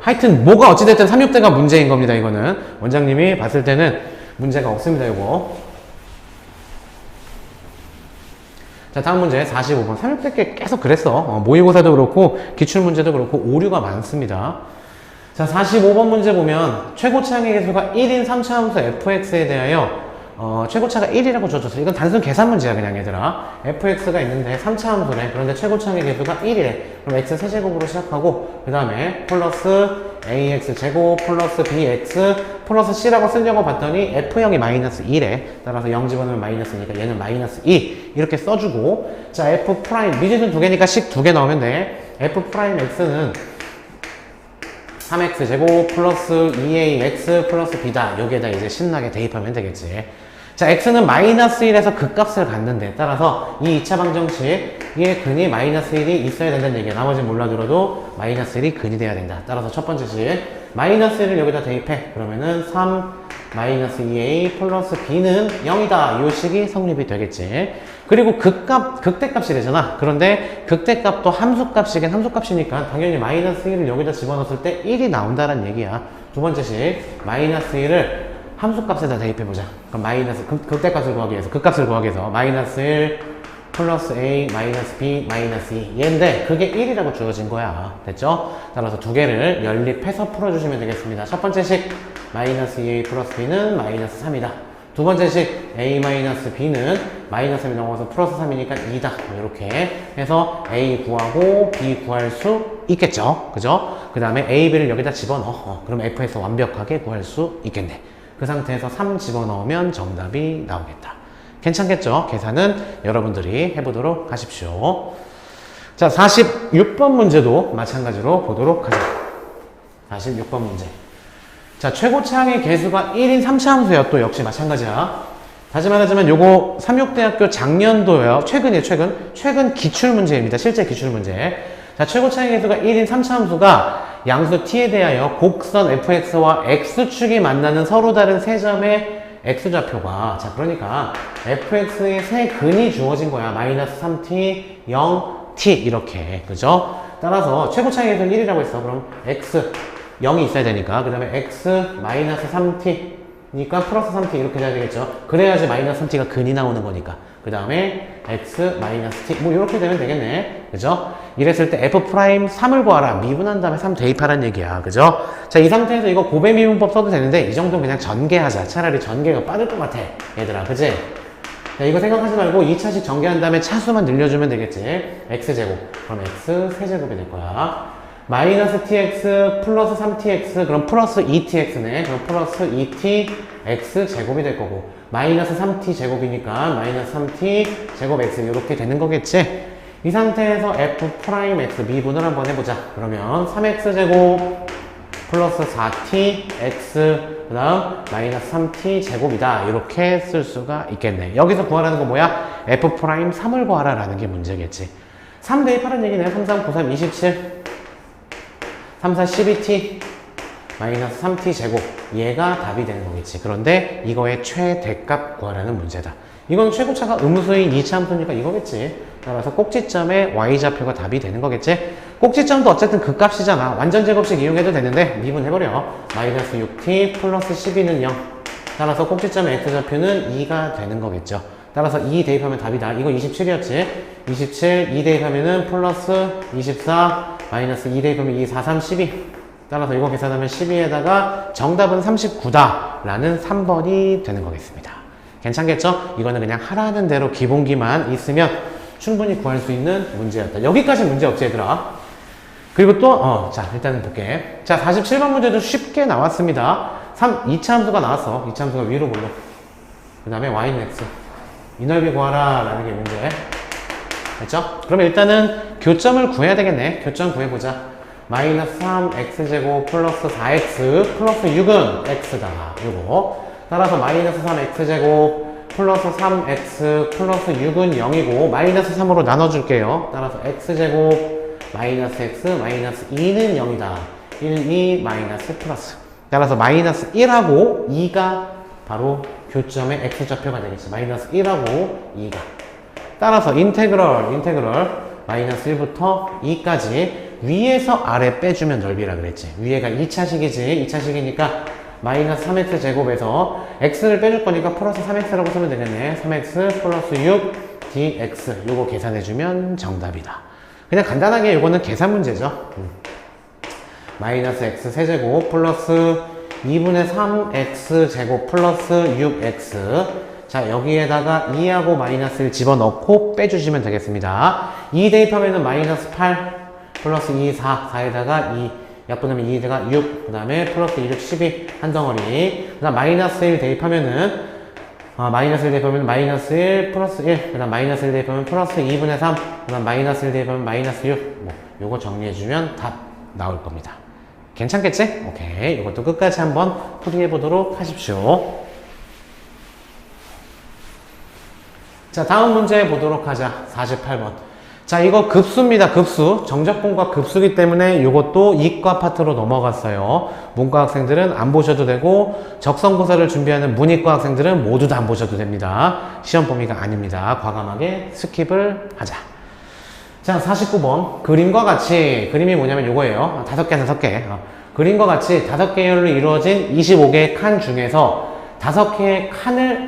Speaker 1: 하여튼 뭐가 어찌됐든 3,6대가 문제인 겁니다. 이거는 원장님이 봤을 때는 문제가 없습니다. 이거. 자, 다음 문제 45번. 3,600개 계속 그랬어. 모의고사도 그렇고 기출문제도 그렇고 오류가 많습니다. 자, 45번 문제 보면 최고차항의 개수가 1인 3차 함수 fx에 대하여 최고차가 1이라고 줘줬어. 이건 단순 계산 문제야 그냥 얘들아. fx가 있는데 3차 함수래. 그런데 최고차항의 개수가 1이래. 그럼 x 세제곱으로 시작하고 그 다음에 플러스 ax 제곱 플러스 bx 플러스 c라고 쓰려고 봤더니 f형이 마이너스 2래. 따라서 0 집어넣으면 마이너스니까 얘는 마이너스 2 이렇게 써주고, 자 f 프라임 미지수 두 개니까 식 두 개 넣으면 돼. f 프라임 x는 3x 제곱 플러스 2ax 플러스 b다. 여기에다 이제 신나게 대입하면 되겠지. 자, x는 마이너스 1에서 극값을 갖는데 따라서 이 2차 방정식의 근이 마이너스 1이 있어야 된다는 얘기야. 나머지는 몰라들어도 마이너스 1이 근이 돼야 된다. 따라서 첫 번째 식 마이너스 1을 여기다 대입해. 그러면은 3 마이너스 2a 플러스 b는 0이다. 이 식이 성립이 되겠지. 그리고 극대값이래잖아. 그런데 극대값도 함수값이긴 함수값이니까 당연히 마이너스 1을 여기다 집어넣었을 때 1이 나온다는 얘기야. 두 번째 식 마이너스 1을 함수값에다 대입해보자. 그럼 마이너스 극대값을 구하기 위해서 극값을 구하기 위해서 마이너스 1 플러스 a 마이너스 b 마이너스 2 얘인데 그게 1이라고 주어진 거야. 됐죠? 따라서 두 개를 연립해서 풀어주시면 되겠습니다. 첫 번째 식 마이너스 2a 플러스 b는 마이너스 3이다. 두 번째 식 a 마이너스 b는 마이너스 3이 넘어가서 플러스 3이니까 2다. 이렇게 해서 a 구하고 b 구할 수 있겠죠. 그죠? 그 다음에 a, b를 여기다 집어넣어. 그럼 f에서 완벽하게 구할 수 있겠네. 그 상태에서 3 집어넣으면 정답이 나오겠다. 괜찮겠죠? 계산은 여러분들이 해보도록 하십시오. 자, 46번 문제도 마찬가지로 보도록 하죠. 46번 문제. 자, 최고차항의 개수가 1인 3차 함수야. 또 역시 마찬가지야. 다시 말하자면 요거 삼육대학교 작년도요. 최근이에요, 최근 기출문제입니다. 실제 기출문제. 자, 최고차항의 개수가 1인 3차 함수가 양수 t에 대하여 곡선 fx와 x축이 만나는 서로 다른 세 점의 x좌표가, 자 그러니까 fx의 세 근이 주어진 거야. 마이너스 3t, 0t 이렇게. 그죠? 따라서 최고차항의 개수는 1이라고 했어. 그럼 x 0이 있어야 되니까 그 다음에 x 마이너스 3t 니까 플러스 3t 이렇게 돼야 되겠죠. 그래야지 마이너스 3t가 근이 나오는 거니까. 그 다음에 x 마이너스 t 뭐 이렇게 되면 되겠네. 그죠? 이랬을 때 f 프라임 3을 구하라. 미분한 다음에 3 대입하라는 얘기야. 그죠? 자, 이 상태에서 이거 고배 미분법 써도 되는데 이 정도는 그냥 전개하자. 차라리 전개가 빠를 것 같아. 얘들아, 그지? 자, 이거 생각하지 말고 2차식 전개한 다음에 차수만 늘려주면 되겠지. x제곱. 그럼 x 세제곱이 될 거야. 마이너스 tx 플러스 3tx 그럼 플러스 2tx네. 그럼 플러스 2t x 제곱이 될 거고 마이너스 3t 제곱이니까 마이너스 3t 제곱 x 이렇게 되는 거겠지. 이 상태에서 f 프라임 x 미분을 한번 해보자. 그러면 3x 제곱 플러스 4t x 그 다음 마이너스 3t 제곱이다. 이렇게 쓸 수가 있겠네. 여기서 구하라는 거 뭐야? f 프라임 3을 구하라 라는 게 문제겠지. 3 대입하라는 얘기네. 3, 3, 9, 3, 27 3, 4, 12t 마이너스 3t 제곱 얘가 답이 되는 거겠지. 그런데 이거의 최대값 구하라는 문제다. 이건 최고차가 음수인 2차 함수니까 이거겠지. 따라서 꼭지점에 y좌표가 답이 되는 거겠지. 꼭지점도 어쨌든 그 값이잖아. 완전 제곱식 이용해도 되는데 미분해버려. 마이너스 6t 플러스 12는 0. 따라서 꼭지점의 x좌표는 2가 되는 거겠죠. 따라서 2 대입하면 답이다. 이거 27이었지. 27, 2 대입하면은 플러스 24, 마이너스 2 대입하면 2, 4, 3, 12. 따라서 이거 계산하면 12에다가 정답은 39다 라는 3번이 되는 거겠습니다. 괜찮겠죠? 이거는 그냥 하라는 대로 기본기만 있으면 충분히 구할 수 있는 문제였다. 여기까지 문제 없지 얘들아. 그리고 또 자 일단은 볼게. 자 47번 문제도 쉽게 나왔습니다. 2차 함수가 나왔어. 2차 함수가 위로 볼로. 그 다음에 y는 x. 이 넓이 구하라 라는 게 문제. 됐죠? 그러면 일단은 교점을 구해야 되겠네. 교점 구해보자. 마이너스 3x제곱 플러스 4x 플러스 6은 x다. 요거. 따라서 마이너스 3x제곱 플러스 3x 플러스 6은 0이고 마이너스 3으로 나눠줄게요. 따라서 x제곱 마이너스 x 마이너스 2는 0이다. 1, 2 마이너스 플러스. 따라서 마이너스 1하고 2가 바로 교점의 x좌표가 되겠지. 마이너스 1하고 2가. 따라서 인테그럴 마이너스 1부터 2까지 위에서 아래 빼주면 넓이라 그랬지. 위에가 2차식이지. 2차식이니까 마이너스 3x 제곱에서 x를 빼줄 거니까 플러스 3x라고 쓰면 되겠네. 3x 플러스 6 dx 요거 계산해주면 정답이다. 그냥 간단하게 요거는 계산 문제죠. 마이너스 x 세제곱 플러스 2분의 3x 제곱 플러스 6x. 자 여기에다가 2하고 마이너스 1 집어넣고 빼주시면 되겠습니다. 2 대입하면은 마이너스 8 플러스 2, 4, 4에다가 2 약분하면 2에다가 6, 그 다음에 플러스 2, 6, 12 한 덩어리. 그 다음 마이너스 1 대입하면은 마이너스 1 대입하면 마이너스 1 플러스 1, 그 다음 마이너스 1 대입하면 플러스 2분의 3, 그 다음 마이너스 1 대입하면 마이너스 6. 뭐 요거 정리해주면 답 나올 겁니다. 괜찮겠지? 오케이. 이것도 끝까지 한번 풀이해 보도록 하십시오. 자, 다음 문제 보도록 하자. 48번. 자, 이거 급수입니다. 급수. 정적분과 급수기 때문에 이것도 이과 파트로 넘어갔어요. 문과 학생들은 안 보셔도 되고 적성고사를 준비하는 문이과 학생들은 모두 다 안 보셔도 됩니다. 시험 범위가 아닙니다. 과감하게 스킵을 하자. 자, 49번. 그림과 같이, 그림이 뭐냐면 요거예요. 5개. 그림과 같이 5개열로 이루어진 25개의 칸 중에서 5개의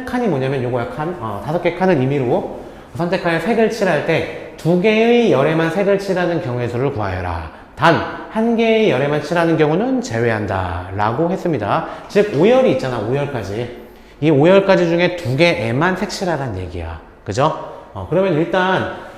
Speaker 1: 칸이 뭐냐면 요거야, 칸. 5개의 칸을 임의로 선택하여 색을 칠할 때 2개의 열에만 색을 칠하는 경우의 수를 구하여라. 단, 1개의 열에만 칠하는 경우는 제외한다. 라고 했습니다. 즉, 5열이 있잖아, 5열까지. 이 5열까지 중에 2개에만 색칠하라는 얘기야. 그죠? 그러면 일단,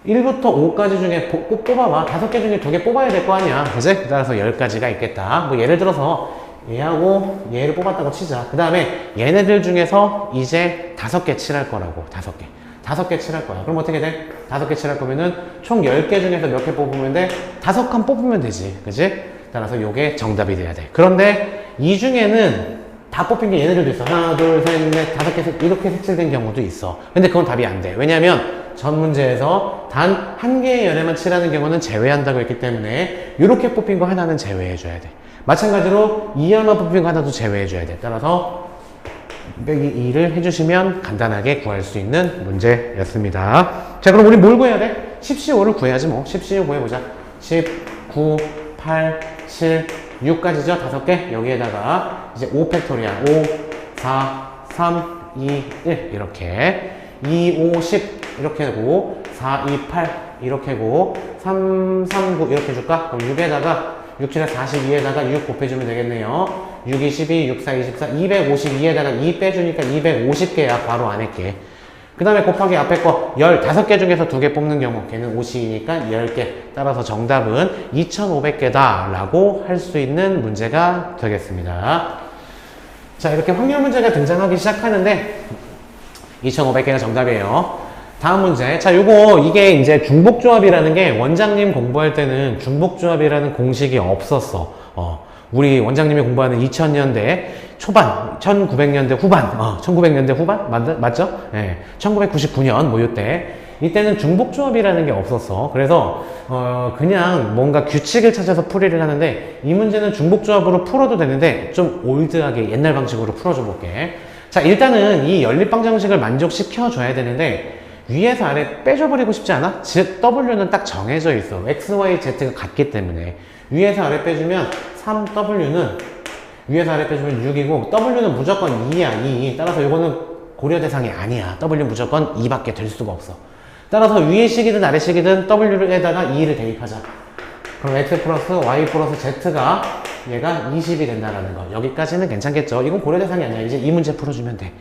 Speaker 1: 1부터 5까지 중에 꼭 뽑아봐. 5개 중에 2개 뽑아야 될 거 아니야. 그지? 따라서 10가지가 있겠다. 뭐, 예를 들어서, 얘하고 얘를 뽑았다고 치자. 그 다음에 얘네들 중에서 이제 5개 칠할 거라고. 5개 칠할 거야. 그럼 어떻게 돼? 5개 칠할 거면은 총 10개 중에서 몇 개 뽑으면 돼? 5칸 뽑으면 되지. 그지? 따라서 요게 정답이 돼야 돼. 그런데 이 중에는 다 뽑힌 게 얘네들도 있어. 하나, 둘, 셋, 넷, 5개 이렇게 색칠된 경우도 있어. 근데 그건 답이 안 돼. 왜냐면 전 문제에서 단 1개의 열에만 칠하는 경우는 제외한다고 했기 때문에 이렇게 뽑힌 거 하나는 제외해줘야 돼. 마찬가지로 2열만 뽑힌 거 하나도 제외해줘야 돼. 따라서 빼기 2를 해주시면 간단하게 구할 수 있는 문제였습니다. 자, 그럼 우리 뭘 구해야 돼? 10, 15를 구해야지 뭐. 10, 15 구해보자. 10, 9, 8, 7, 6까지죠? 5개. 여기에다가 이제 5팩토리얼. 5, 4, 3, 2, 1 이렇게 2, 5, 10 이렇게 하고 4, 2, 8 이렇게 하고 3, 3, 9 이렇게 해줄까? 그럼 6에다가 6, 7에 42에다가 6 곱해주면 되겠네요. 6, 22, 6, 4, 24, 252에다가 2 빼주니까 250개야. 바로 안 할게. 그 다음에 곱하기 앞에 거 15개 중에서 2개 뽑는 경우 걔는 50이니까 10개. 따라서 정답은 2500개다 라고 할 수 있는 문제가 되겠습니다. 자, 이렇게 확률 문제가 등장하기 시작하는데 2500개가 정답이에요. 다음 문제. 자, 이게 이제 중복조합이라는 게 원장님 공부할 때는 중복조합이라는 공식이 없었어. 우리 원장님이 공부하는 2000년대 초반, 1900년대 후반, 1900년대 후반? 맞죠? 네. 1999년 뭐 요때 이때는 중복조합이라는 게 없었어. 그래서 그냥 뭔가 규칙을 찾아서 풀이를 하는데 이 문제는 중복조합으로 풀어도 되는데 좀 올드하게 옛날 방식으로 풀어줘 볼게. 자, 일단은 이 연립방정식을 만족시켜 줘야 되는데 위에서 아래 빼줘버리고 싶지 않아? 즉 W는 딱 정해져 있어. X, Y, Z가 같기 때문에 위에서 아래 빼주면 3W는 위에서 아래 빼주면 6이고 W는 무조건 2야 2. 따라서 이거는 고려 대상이 아니야. W 무조건 2밖에 될 수가 없어. 따라서 위의 식이든 아래 식이든 W에다가 2를 대입하자. 그럼 X 플러스 Y 플러스 Z가 얘가 20이 된다는 거. 여기까지는 괜찮겠죠? 이건 고려 대상이 아니야. 이제 이 문제 풀어주면 돼.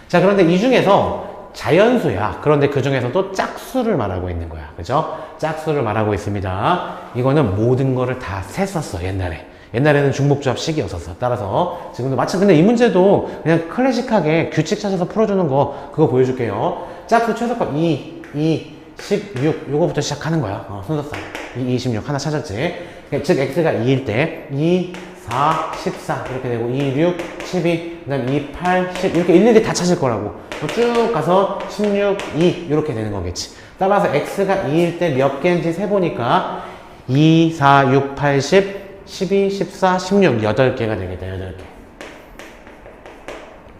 Speaker 1: 자, 그런데 이 중에서 자연수야. 그런데 그 중에서도 짝수를 말하고 있는 거야. 그죠? 짝수를 말하고 있습니다. 이거는 모든 거를 다 셌었어, 옛날에. 옛날에는 중복조합식이었었어. 따라서 지금도 마찬가지. 근데 이 문제도 그냥 클래식하게 규칙 찾아서 풀어주는 거 그거 보여줄게요. 짝수 최소값 2, 16 요거부터 시작하는 거야. 순서상 2, 26 하나 찾았지. 즉 x가 2일 때 2, 4, 14 이렇게 되고 2, 6, 12 그 다음 2, 8, 10 이렇게 일일이 다 찾을 거라고. 쭉 가서 16, 2 이렇게 되는 거겠지. 따라서 x가 2일 때 몇 개인지 세보니까 2, 4, 6, 8, 10 12, 14, 16 8개가 되겠다. 8개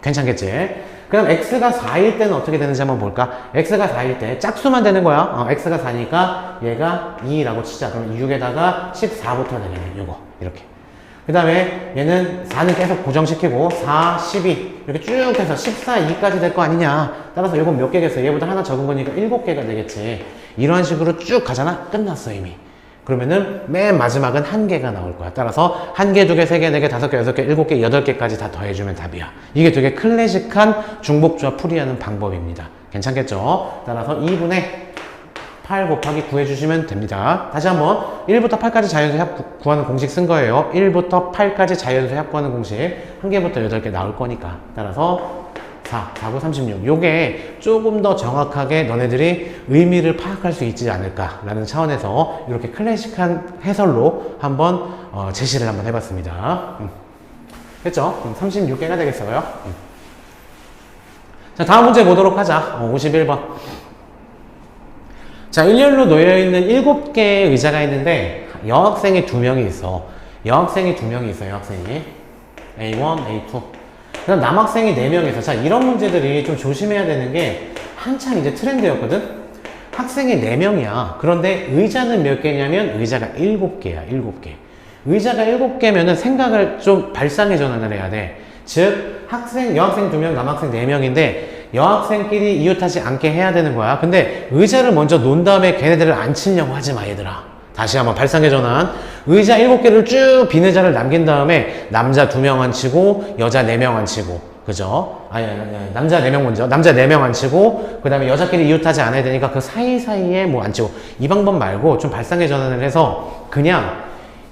Speaker 1: 괜찮겠지? 그럼 x가 4일 때는 어떻게 되는지 한번 볼까? x가 4일 때 짝수만 되는 거야. x가 4니까 얘가 2라고 치자. 그럼 6에다가 14부터 내리면 요거 이렇게. 그 다음에 얘는 4는 계속 고정시키고 4, 12 이렇게 쭉 해서 14, 2까지 될 거 아니냐. 따라서 이건 몇 개겠어? 얘보다 하나 적은 거니까 7개가 되겠지. 이런 식으로 쭉 가잖아? 끝났어 이미. 그러면은 맨 마지막은 1개가 나올 거야. 따라서 1개, 2개, 3개, 4개, 5개, 6개, 7개, 8개까지 다 더해주면 답이야. 이게 되게 클래식한 중복조합 풀이하는 방법입니다. 괜찮겠죠? 따라서 2분의 8 곱하기 9 해주시면 됩니다. 다시 한번 1부터 8까지 자연수 합 구하는 공식 쓴 거예요. 1부터 8까지 자연수 합 구하는 공식 1개부터 8개 나올 거니까. 따라서 4, 4, 9, 36 요게 조금 더 정확하게 너네들이 의미를 파악할 수 있지 않을까 라는 차원에서 이렇게 클래식한 해설로 한번 제시를 한번 해봤습니다. 됐죠? 그럼 36개가 되겠어요. 자, 다음 문제 보도록 하자. 51번. 자, 일렬로 놓여있는 7개의 의자가 있는데 여학생이 2명이 있어. 여학생이 2명이 있어. 여학생이 A1, A2 그다음 남학생이 4명 있어. 자, 이런 문제들이 좀 조심해야 되는 게 한창 이제 트렌드였거든. 학생이 4명이야. 그런데 의자는 몇 개냐면 의자가 7개야. 7개. 의자가 7개면은 생각을 좀 발상의 전환을 해야 돼. 즉 여학생 2명, 남학생 4명인데 여학생끼리 이웃하지 않게 해야 되는 거야. 근데 의자를 먼저 놓은 다음에 걔네들을 앉히려고 하지 마, 얘들아. 다시 한번 발상의 전환. 의자 7개를 쭉 빈 의자를 남긴 다음에 남자 2명 앉히고 여자 4명 앉히고, 그죠? 아니, 남자 4명 먼저. 남자 4명 앉히고 그 다음에 여자끼리 이웃하지 않아야 되니까 그 사이사이에 뭐 앉히고. 이 방법 말고 좀 발상의 전환을 해서 그냥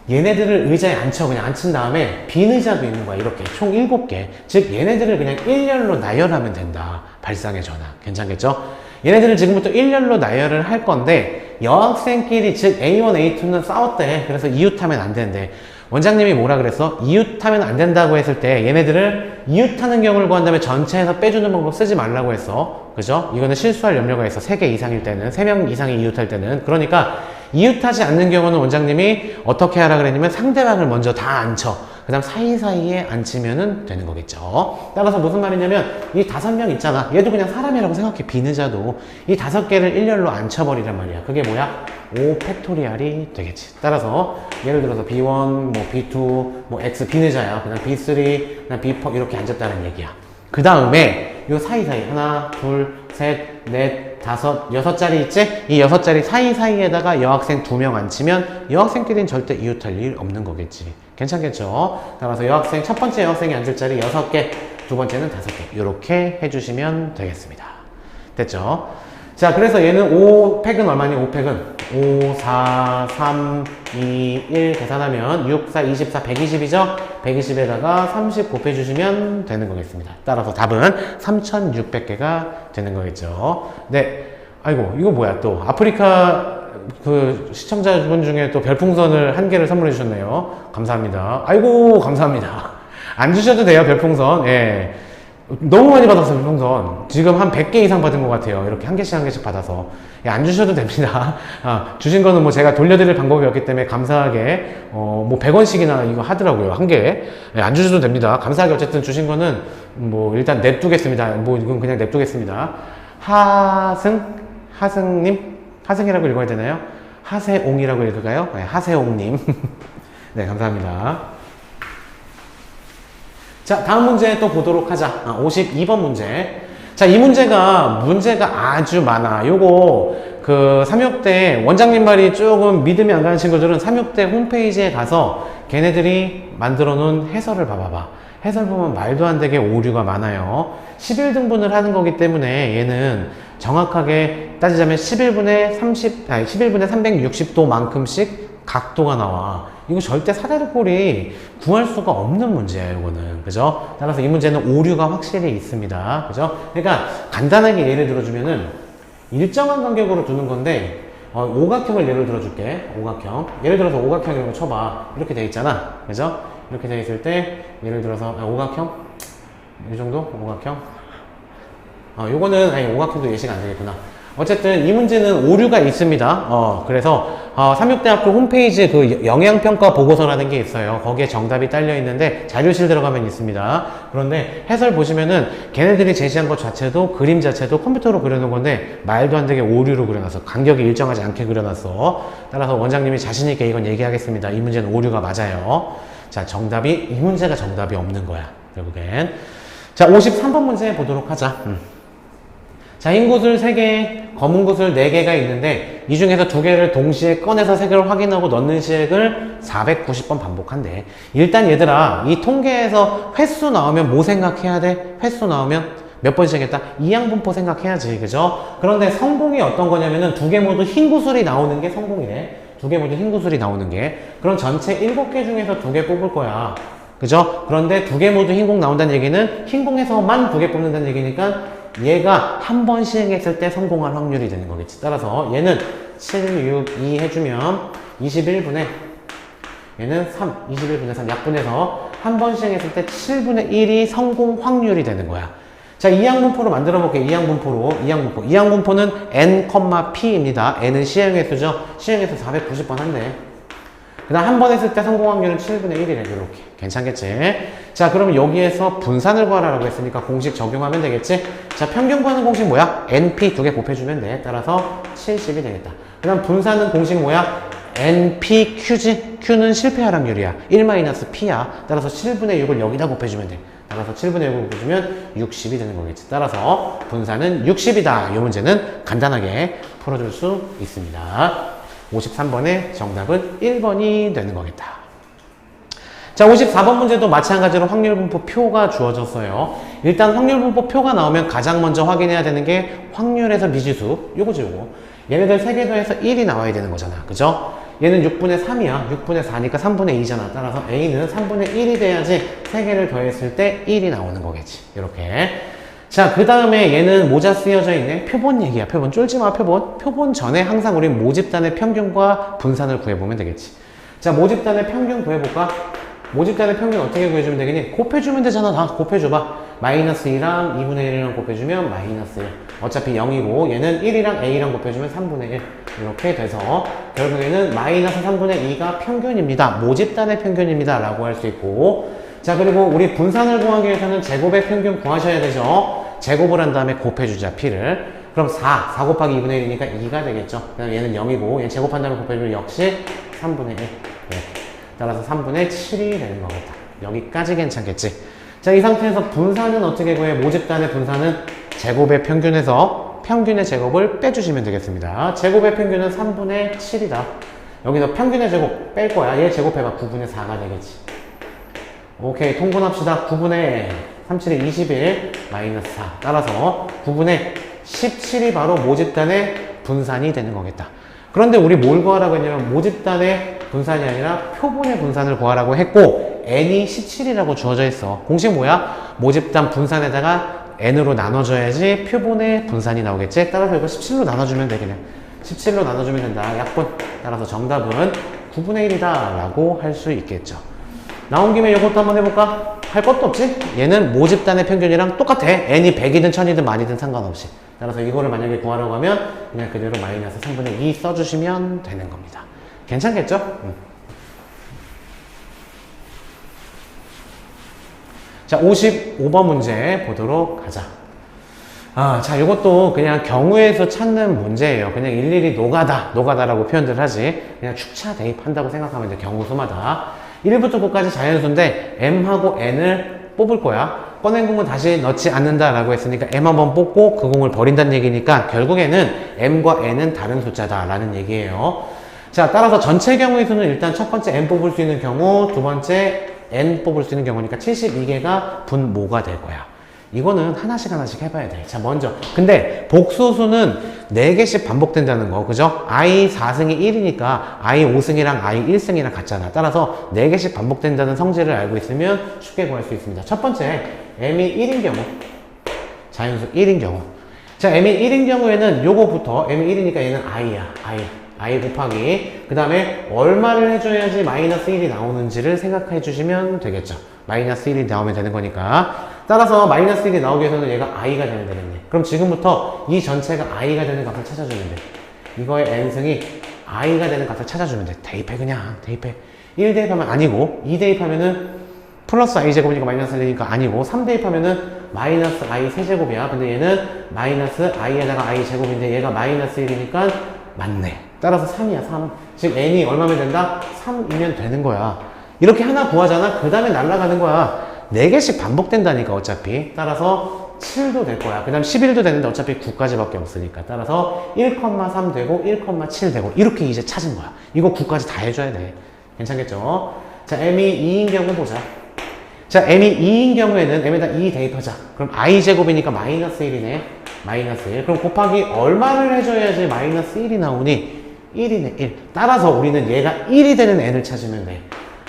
Speaker 1: 얘네들을 의자에 앉혀. 그냥 앉힌 다음에 빈 의자도 있는 거야. 이렇게 총 7개. 즉 얘네들을 그냥 일렬로 나열하면 된다. 발상의 전환. 괜찮겠죠? 얘네들을 지금부터 일렬로 나열을 할 건데 여학생끼리 즉 A1, A2는 싸웠대. 그래서 이웃하면 안 되는데 원장님이 뭐라 그랬어? 이웃하면 안 된다고 했을 때 얘네들을 이웃하는 경우를 구한 다음에 전체에서 빼주는 방법 쓰지 말라고 했어. 그죠? 이거는 실수할 염려가 있어. 3개 이상일 때는, 3명 이상이 이웃할 때는. 그러니까 이웃하지 않는 경우는 원장님이 어떻게 하라 그랬냐면 상대방을 먼저 다 앉혀. 그 다음 사이사이에 앉히면 되는 거겠죠. 따라서 무슨 말이냐면 이 5명 있잖아. 얘도 그냥 사람이라고 생각해. 빈 의자도. 이 5개를 일렬로 앉혀버리란 말이야. 그게 뭐야? 5 팩토리얼이 되겠지. 따라서 예를 들어서 B1, 뭐 B2, 뭐 X 빈 의자야. 그다음 B3, 그다음 B4 이렇게 앉았다는 얘기야. 그 다음에 요 사이사이 하나, 둘, 셋, 넷, 5, 6자리 있지? 이 6자리 사이사이에다가 여학생 2명 앉히면 여학생끼리는 절대 이웃할 일 없는 거겠지. 괜찮겠죠? 따라서 첫 번째 여학생이 앉을 자리 6개, 두 번째는 5개 이렇게 해주시면 되겠습니다. 됐죠? 자, 그래서 얘는 5팩은 얼마니? 5팩은 5, 4, 3, 2, 1 계산하면 6, 4, 24, 120이죠? 120에다가 30 곱해주시면 되는 거겠습니다. 따라서 답은 3,600개가 되는 거겠죠. 네. 아이고, 이거 뭐야 또. 아프리카 그 시청자분 중에 또 별풍선을 1개를 선물해 주셨네요. 감사합니다. 아이고, 감사합니다. 안 주셔도 돼요, 별풍선. 예. 너무 많이 받았어요, 평선. 지금 한 100개 이상 받은 것 같아요. 이렇게 한 개씩 한 개씩 받아서. 야, 안 주셔도 됩니다. 주신 거는 뭐 제가 돌려드릴 방법이 없기 때문에 감사하게, 뭐 100원씩이나 이거 하더라고요. 한 개. 안 주셔도 됩니다. 감사하게 어쨌든 주신 거는 뭐 일단 냅두겠습니다. 뭐 이건 그냥 냅두겠습니다. 하승님? 하승이라고 읽어야 되나요? 하세옹이라고 읽을까요? 네, 하세옹님. 네, 감사합니다. 자, 다음 문제 또 보도록 하자. 52번 문제. 자, 이 문제가 아주 많아. 요거, 삼육대 원장님 말이 조금 믿음이 안 가는 친구들은 삼육대 홈페이지에 가서 걔네들이 만들어 놓은 해설을 봐봐봐. 해설 보면 말도 안 되게 오류가 많아요. 11등분을 하는 거기 때문에 얘는 정확하게 따지자면 11분의 360도만큼씩 각도가 나와. 이거 절대 사다리꼴이 구할 수가 없는 문제야, 이거는. 그죠? 따라서 이 문제는 오류가 확실히 있습니다. 그죠? 그러니까 간단하게 예를 들어주면은 일정한 간격으로 두는 건데, 오각형을 예를 들어줄게. 오각형. 예를 들어서 오각형 이런 거 쳐봐. 이렇게 돼 있잖아. 그죠? 이렇게 돼 있을 때, 예를 들어서, 오각형? 이 정도? 오각형? 요거는, 오각형도 예시가 안 되겠구나. 어쨌든 이 문제는 오류가 있습니다. 그래서 삼육대학교 홈페이지에 그 영양평가 보고서라는 게 있어요. 거기에 정답이 딸려 있는데 자료실 들어가면 있습니다. 그런데 해설 보시면은 걔네들이 제시한 것 자체도 그림 자체도 컴퓨터로 그려놓은 건데 말도 안 되게 오류로 그려놨어. 간격이 일정하지 않게 그려놨어. 따라서 원장님이 자신 있게 이건 얘기하겠습니다. 이 문제는 오류가 맞아요. 자, 이 문제가 정답이 없는 거야, 결국엔. 자, 53번 문제 보도록 하자. 자, 흰 구슬 3개, 검은 구슬 4개가 있는데 이 중에서 2개를 동시에 꺼내서 색을 확인하고 넣는 시액을 490번 반복한대. 일단 얘들아, 이 통계에서 횟수 나오면 뭐 생각해야 돼? 횟수 나오면 몇 번씩 했다? 이항분포 생각해야지, 그죠? 그런데 성공이 어떤 거냐면은 2개 모두 흰 구슬이 나오는 게 성공이네. 2개 모두 흰 구슬이 나오는 게. 그럼 전체 7개 중에서 2개 뽑을 거야. 그죠? 그런데 2개 모두 흰공 나온다는 얘기는 흰공에서만 2개 뽑는다는 얘기니까 얘가 한 번 시행했을 때 성공할 확률이 되는 거겠지. 따라서 얘는 7, 6, 2 해주면 21분의 얘는 3, 21분의 3 약분해서 한 번 시행했을 때 7분의 1이 성공 확률이 되는 거야. 자, 이항분포로 만들어 볼게요. 이항분포는 n, p입니다. n은 시행횟수죠. 시행횟수 490번 한대. 그 다음 한 번 했을 때 성공 확률은 7분의 1이래. 이렇게. 괜찮겠지? 자, 그럼 여기에서 분산을 구하라고 했으니까 공식 적용하면 되겠지? 자, 평균 구하는 공식 뭐야? np 2개 곱해주면 돼. 따라서 70이 되겠다. 그 다음 분산은 공식 뭐야? npq지? q는 실패 하락률이야. 1-p야. 따라서 7분의 6을 여기다 곱해주면 돼. 따라서 7분의 6을 곱해주면 60이 되는 거겠지. 따라서 분산은 60이다. 이 문제는 간단하게 풀어줄 수 있습니다. 53번의 정답은 1번이 되는 거겠다. 자, 54번 문제도 마찬가지로 확률분포 표가 주어졌어요. 일단 확률분포 표가 나오면 가장 먼저 확인해야 되는 게 확률에서 미지수. 요거지, 요거. 얘네들 3개 더해서 1이 나와야 되는 거잖아. 그죠? 얘는 6분의 3이야. 6분의 4니까 3분의 2잖아. 따라서 A는 3분의 1이 돼야지 3개를 더했을 때 1이 나오는 거겠지. 이렇게. 자, 그 다음에 얘는 모자 쓰여져 있네. 표본 얘기야. 표본. 쫄지 마, 표본. 표본 전에 항상 우리 모집단의 평균과 분산을 구해보면 되겠지. 자, 모집단의 평균 구해볼까? 모집단의 평균 어떻게 구해주면 되겠니? 곱해주면 되잖아. 다 곱해줘봐. 마이너스 2랑 2분의 1이랑 곱해주면 마이너스 1. 어차피 0이고 얘는 1이랑 A랑 곱해주면 3분의 1. 이렇게 돼서 결국에는 마이너스 3분의 2가 평균입니다. 모집단의 평균입니다. 라고 할 수 있고, 자, 그리고 우리 분산을 구하기 위해서는 제곱의 평균 구하셔야 되죠. 제곱을 한 다음에 곱해주자, P를. 그럼 4 곱하기 2분의 1이니까 2가 되겠죠. 그다음 얘는 0이고 얘 제곱한 다음에 곱해주면 역시 3분의 1. 네. 따라서 3분의 7이 되는 거겠다. 여기까지 괜찮겠지. 자, 이 상태에서 분산은 어떻게 구해? 모집단의 분산은 제곱의 평균에서 평균의 제곱을 빼주시면 되겠습니다. 제곱의 평균은 3분의 7이다. 여기서 평균의 제곱 뺄 거야. 얘 제곱해봐. 9분의 4가 되겠지. 오케이, 통분합시다. 9분의 37이 21 마이너스 4. 따라서 9분의 17이 바로 모집단의 분산이 되는 거겠다. 그런데 우리 뭘 구하라고 했냐면 모집단의 분산이 아니라 표본의 분산을 구하라고 했고 n이 17이라고 주어져 있어. 공식 뭐야? 모집단 분산에다가 n으로 나눠줘야지 표본의 분산이 나오겠지? 따라서 이거 17로 나눠주면 돼. 그냥 17로 나눠주면 된다. 약분. 따라서 정답은 9분의 1이다 라고 할 수 있겠죠. 나온 김에 이것도 한번 해볼까? 할 것도 없지? 얘는 모집단의 평균이랑 똑같아. n이 100이든 1000이든 만이든 상관없이. 따라서 이거를 만약에 구하려고 하면 그냥 그대로 마이너스 3분의 2 써주시면 되는 겁니다. 괜찮겠죠? 자, 55번 문제 보도록 하자. 자, 이것도 그냥 경우에서 찾는 문제예요. 그냥 일일이 노가다라고 표현들 하지. 그냥 축차 대입한다고 생각하면 돼, 경우수마다. 1부터 9까지 자연수인데 m하고 n을 뽑을 거야. 꺼낸 공은 다시 넣지 않는다라고 했으니까 m 한번 뽑고 그 공을 버린다는 얘기니까 결국에는 m과 n은 다른 숫자다라는 얘기예요. 자, 따라서 전체 경우의 수는 일단 첫 번째 m 뽑을 수 있는 경우, 두 번째 n 뽑을 수 있는 경우니까 72개가 분모가 될 거야. 이거는 하나씩 해봐야 돼. 자, 먼저. 근데 복수수는 4개씩 반복된다는 거, 그죠? i 4승이 1이니까 i 5승이랑 i 1승이랑 같잖아. 따라서 4개씩 반복된다는 성질을 알고 있으면 쉽게 구할 수 있습니다. 첫 번째, m이 1인 경우. 자연수 1인 경우. 자, m이 1인 경우에는 요거부터, m이 1이니까 얘는 i야. i 곱하기. 그 다음에 얼마를 해줘야지 마이너스 1이 나오는지를 생각해 주시면 되겠죠. 마이너스 1이 나오면 되는 거니까. 따라서 마이너스 1이 나오기 위해서는 얘가 i가 되면 되겠네. 그럼 지금부터 이 전체가 i가 되는 값을 찾아주면 돼. 이거의 n승이 i가 되는 값을 찾아주면 돼. 대입해, 그냥 대입해. 1 대입하면 아니고, 2 대입하면은 플러스 i 제곱이니까 마이너스 1이니까 아니고, 3 대입하면은 마이너스 i 세제곱이야. 근데 얘는 마이너스 i에다가 i 제곱인데 얘가 마이너스 1이니까 맞네. 따라서 3이야, 3. 지금 n이 얼마면 된다? 3이면 되는 거야. 이렇게 하나 구하잖아? 그 다음에 날아가는 거야. 4개씩 반복된다니까, 어차피. 따라서 7도 될 거야. 그 다음 11도 되는데 어차피 9까지밖에 없으니까. 따라서 1,3 되고 1,7 되고 이렇게 이제 찾은 거야. 이거 9까지 다 해줘야 돼. 괜찮겠죠? 자, m이 2인 경우 보자. 자, m이 2인 경우에는 m에다 2 대입하자. 그럼 i 제곱이니까 마이너스 1이네. 마이너스 1. 그럼 곱하기 얼마를 해줘야지 마이너스 1이 나오니? 1이네, 1. 따라서 우리는 얘가 1이 되는 n을 찾으면 돼.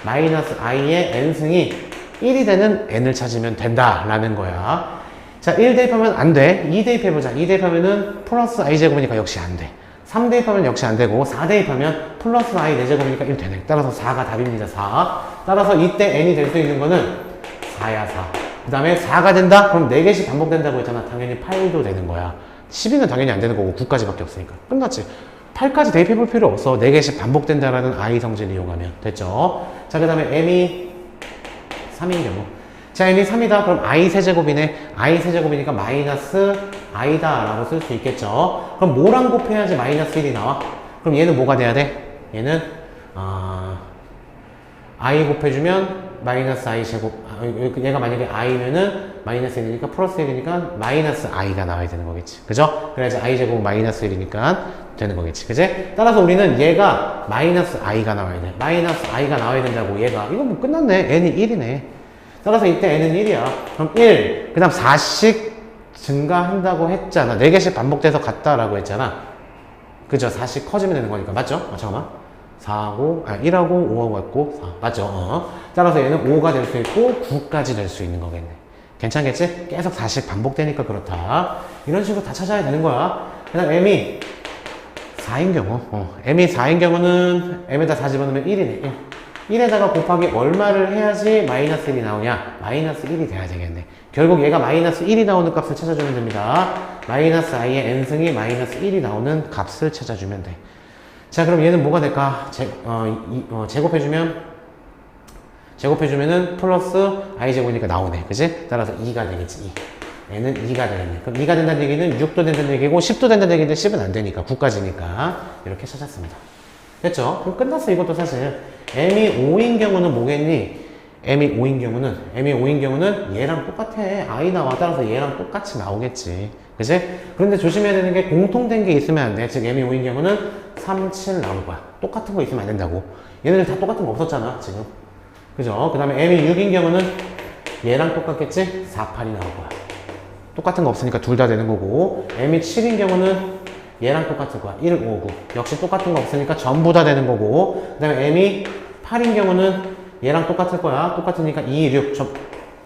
Speaker 1: 마이너스 i의 n승이 1이 되는 n을 찾으면 된다라는 거야. 자, 1 대입하면 안 돼. 2 대입해보자. 2 대입하면은 플러스 i 제곱이니까 역시 안 돼. 3 대입하면 역시 안 되고, 4 대입하면 플러스 i 4제곱이니까 1 되네. 따라서 4가 답입니다. 4. 따라서 이때 n이 될 수 있는 거는 4야, 4. 그 다음에 4가 된다? 그럼 4개씩 반복된다고 했잖아. 당연히 8도 되는 거야. 12는 당연히 안 되는 거고 9까지밖에 없으니까. 끝났지. 8까지 대입해 볼 필요 없어. 4개씩 반복된다라는 i 성질 이용하면. 됐죠? 자, 그 다음에 m이 3인 경우. 자, m이 3이다. 그럼 i 세제곱이네. i 세제곱이니까 마이너스 i다 라고 쓸 수 있겠죠. 그럼 뭐랑 곱해야지 마이너스 1이 나와? 그럼 얘는 뭐가 돼야 돼? 얘는 i 곱해주면 마이너스 i 제곱. 얘가 만약에 i면은 마이너스 1이니까 플러스 1이니까 마이너스 i가 나와야 되는 거겠지. 그죠? 그래야지 i 제곱 마이너스 1이니까 되는 거겠지. 그지? 따라서 우리는 얘가 마이너스 i가 나와야 돼. 마이너스 i가 나와야 된다고 얘가. 이거 뭐 끝났네. n이 1이네. 따라서 이때 n은 1이야. 그럼 1. 그 다음 4씩 증가한다고 했잖아. 4개씩 반복돼서 같다라고 했잖아. 그죠? 4씩 커지면 되는 거니까. 맞죠? 잠깐만. 4하고, 1하고 5하고 같고 4. 맞죠? 따라서 얘는 5가 될 수 있고 9까지 될 수 있는 거겠네. 괜찮겠지? 계속 4씩 반복되니까 그렇다. 이런 식으로 다 찾아야 되는 거야. 그 다음 m이 4인 경우. m이 4인 경우는 m에다 4 집어넣으면 1이네. 1에다가 곱하기 얼마를 해야지 마이너스 1이 나오냐? 마이너스 1이 돼야 되겠네. 결국 얘가 마이너스 1이 나오는 값을 찾아주면 됩니다. 마이너스 i의 n승이 마이너스 1이 나오는 값을 찾아주면 돼. 자, 그럼 얘는 뭐가 될까? 제곱해주면은 플러스 i 제곱이니까 나오네. 그지? 따라서 2가 되겠지. 2. 얘는 2가 되겠네. 그럼 2가 된다는 얘기는 6도 된다는 얘기고 10도 된다는 얘기인데 10은 안 되니까 9까지니까 이렇게 찾았습니다. 됐죠? 그럼 끝났어. 이것도 사실 m이 5인 경우는 뭐겠니? m이 5인 경우는 얘랑 똑같아. i 나와. 따라서 얘랑 똑같이 나오겠지. 그치? 그런데 조심해야 되는 게 공통된 게 있으면 안 돼. 즉 m이 5인 경우는 3, 7 나올 거야. 똑같은 거 있으면 안 된다고. 얘네들 다 똑같은 거 없었잖아 지금. 그죠? 그 다음에 m이 6인 경우는 얘랑 똑같겠지? 4, 8이 나올 거야. 똑같은 거 없으니까 둘 다 되는 거고, m이 7인 경우는 얘랑 똑같을 거야. 1, 5, 9. 역시 똑같은 거 없으니까 전부 다 되는 거고, 그 다음에 m이 8인 경우는 얘랑 똑같을 거야. 똑같으니까 2, 6.